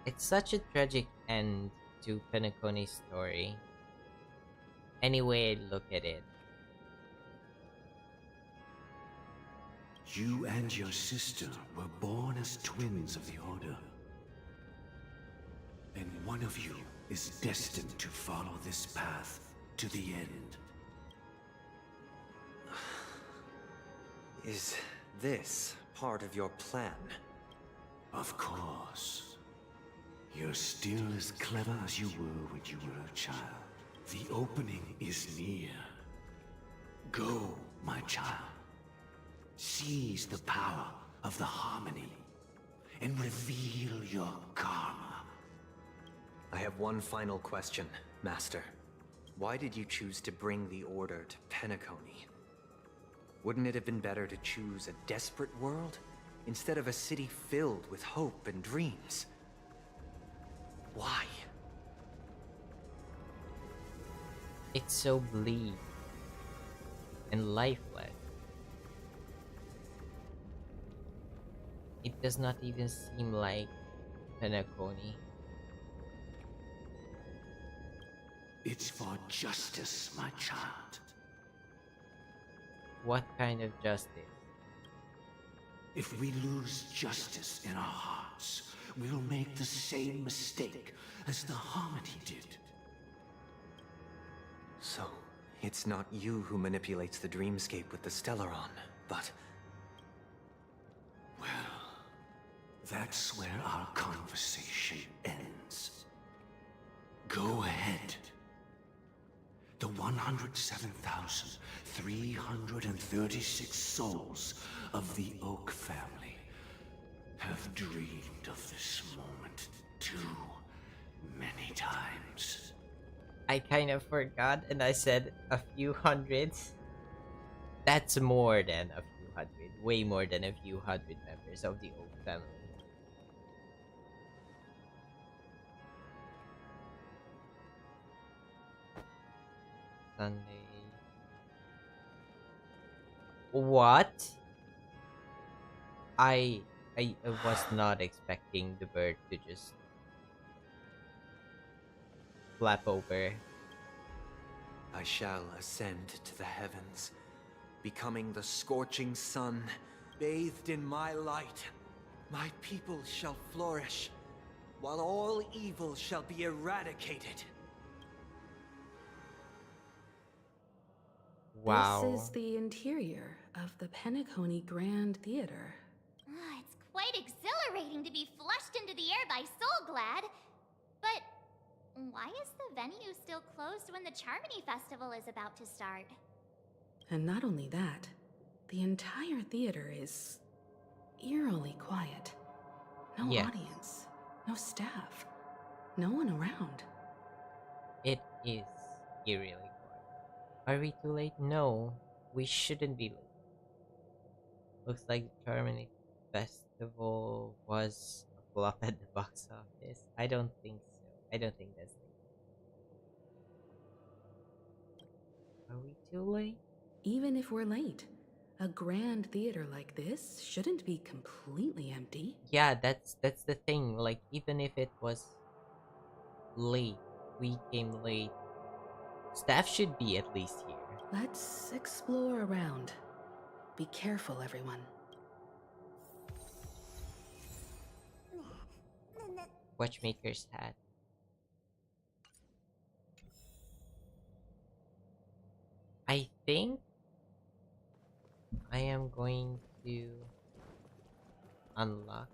It's such a tragic end to Penacony's story. Any way I look at it. You and your sister were born as twins of the Order. And one of you is destined to follow this path to the end. Is this part of your plan? Of course. You're still as clever as you were when you were a child. The opening is near. Go, my child. Seize the power of the harmony and reveal your karma. I have one final question, Master. Why did you choose to bring the Order to Penacony? Wouldn't it have been better to choose a desperate world instead of a city filled with hope and dreams? Why? It's so bleak and lifeless. It does not even seem like Penacony. It's for justice, my child. What kind of justice? If we lose justice in our hearts, we'll make the same mistake as the Harmony did. So, it's not you who manipulates the dreamscape with the Stellaron, but... Well, that's where our conversation ends. Go ahead. The 107,336 souls of the Oak family have dreamed of this moment too many times. I kind of forgot and I said a few hundreds. That's more than a few hundred. Way more than a few hundred members of the Oak family. Sunday. What? I was not expecting the bird to just flap over. I shall ascend to the heavens, becoming the scorching sun, bathed in my light. My people shall flourish, while all evil shall be eradicated. Wow. This is the interior of the Penacony Grand Theater. It's quite exhilarating to be flushed into the air by Soulglad. But why is the venue still closed when the Charmony Festival is about to start? And not only that, the entire theater is eerily quiet. No audience, no staff, no one around. It is eerily quiet. Are we too late? No, we shouldn't be late. Looks like the Charmony Festival was a flop at the box office. I don't think so. I don't think that's it. Are we too late? Even if we're late, a grand theater like this shouldn't be completely empty. Yeah, that's the thing. Like, even if it was late, we came late, staff should be at least here. Let's explore around. Be careful, everyone. Watchmaker's hat. I think I am going to unlock.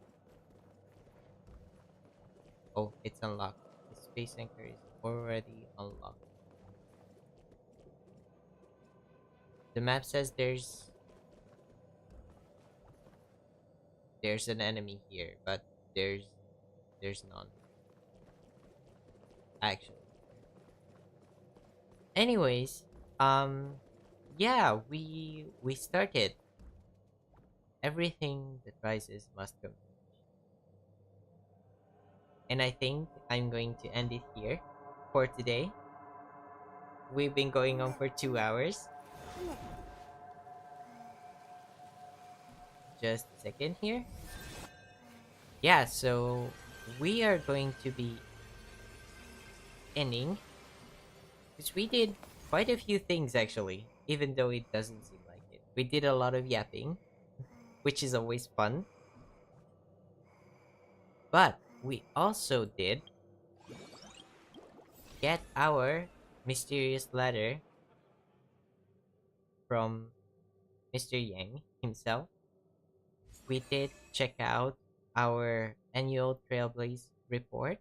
Oh, it's unlocked. The space anchor is already unlocked. The map says there's an enemy here, but there's none. Actually. Anyways, yeah, we started. Everything that rises must converge. And I think I'm going to end it here for today. We've been going on for 2 hours. Just a second here. Yeah, so we are going to be ending, because we did quite a few things actually, even though it doesn't seem like it. We did a lot of yapping, which is always fun. But we also did get our mysterious letter from Mr. Yang himself. We did check out our annual Trailblaze report,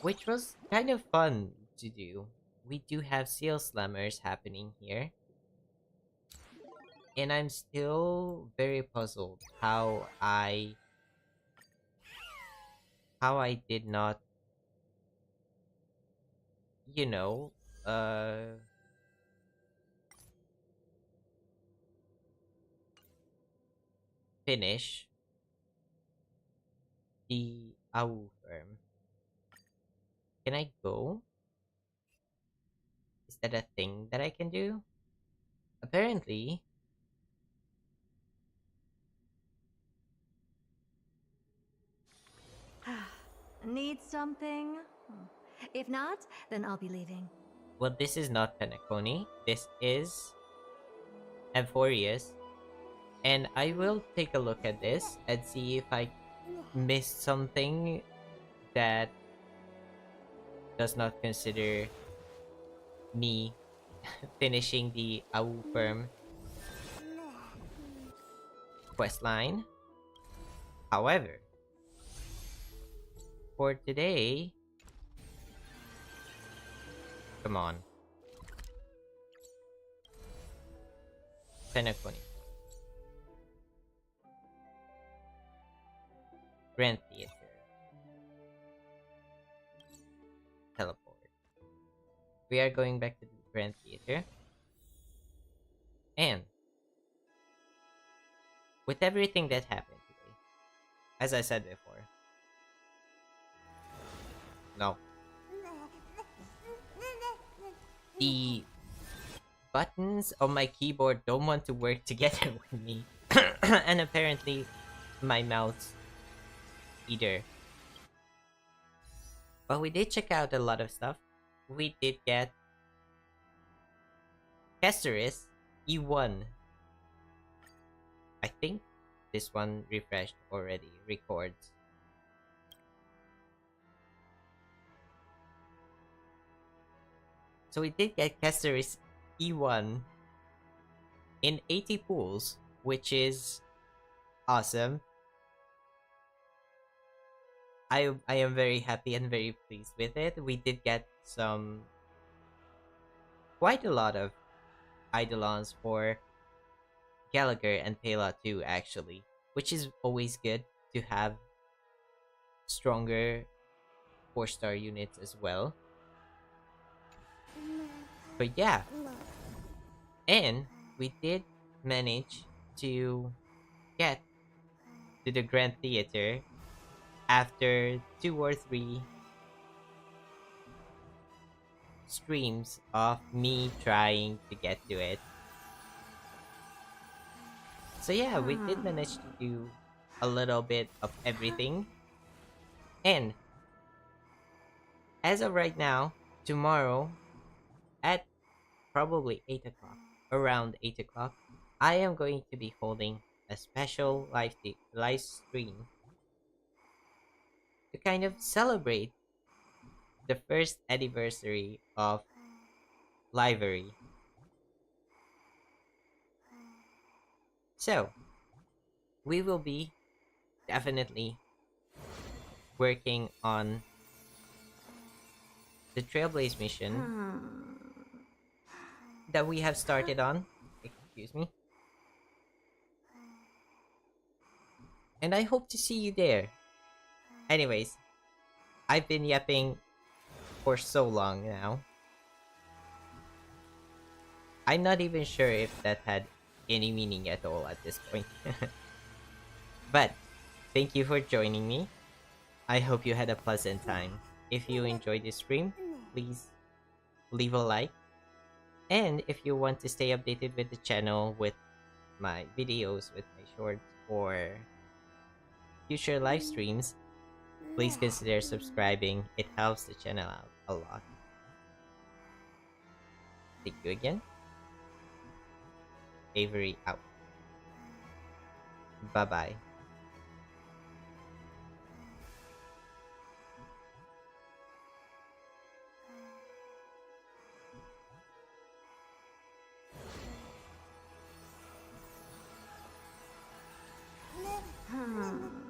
which was kind of fun to do. We do have seal slammers happening here. And I'm still very puzzled how I did not, you know, finish the AU firm. Can I go? Is that a thing that I can do? Apparently. Need something? If not, then I'll be leaving. Well, this is not Penacony. This is Amphorius. And I will take a look at this and see if I missed something that does not consider me finishing the AU firm questline. However, for today, come on, Penacony Grand Theater, teleport. We are going back to the Grand Theater, and with everything that happened today, as I said before, no, the buttons on my keyboard don't want to work together with me, and apparently my mouse either. But we did check out a lot of stuff. We did get Castorice E1. I think this one refreshed already. Records. So we did get Castorice E1 in 80 pools, which is awesome. I am very happy and very pleased with it. We did get quite a lot of Eidolons for Gallagher and Pela too, actually, which is always good to have stronger 4-star units as well. But yeah, and we did manage to get to the Grand Theater after 2 or 3 streams of me trying to get to it. So yeah, we did manage to do a little bit of everything. And as of right now, tomorrow at probably 8 o'clock, around 8 o'clock, I am going to be holding a special live stream to kind of celebrate the first anniversary of Livery. So, we will be definitely working on the Trailblaze mission that we have started on. Excuse me. And I hope to see you there. Anyways, I've been yapping for so long now. I'm not even sure if that had any meaning at all at this point. But, thank you for joining me. I hope you had a pleasant time. If you enjoyed this stream, please leave a like. And if you want to stay updated with the channel, with my videos, with my shorts, or future live streams, please consider subscribing. It helps the channel out a lot. Thank you again. Avery out. Bye-bye. Hmm.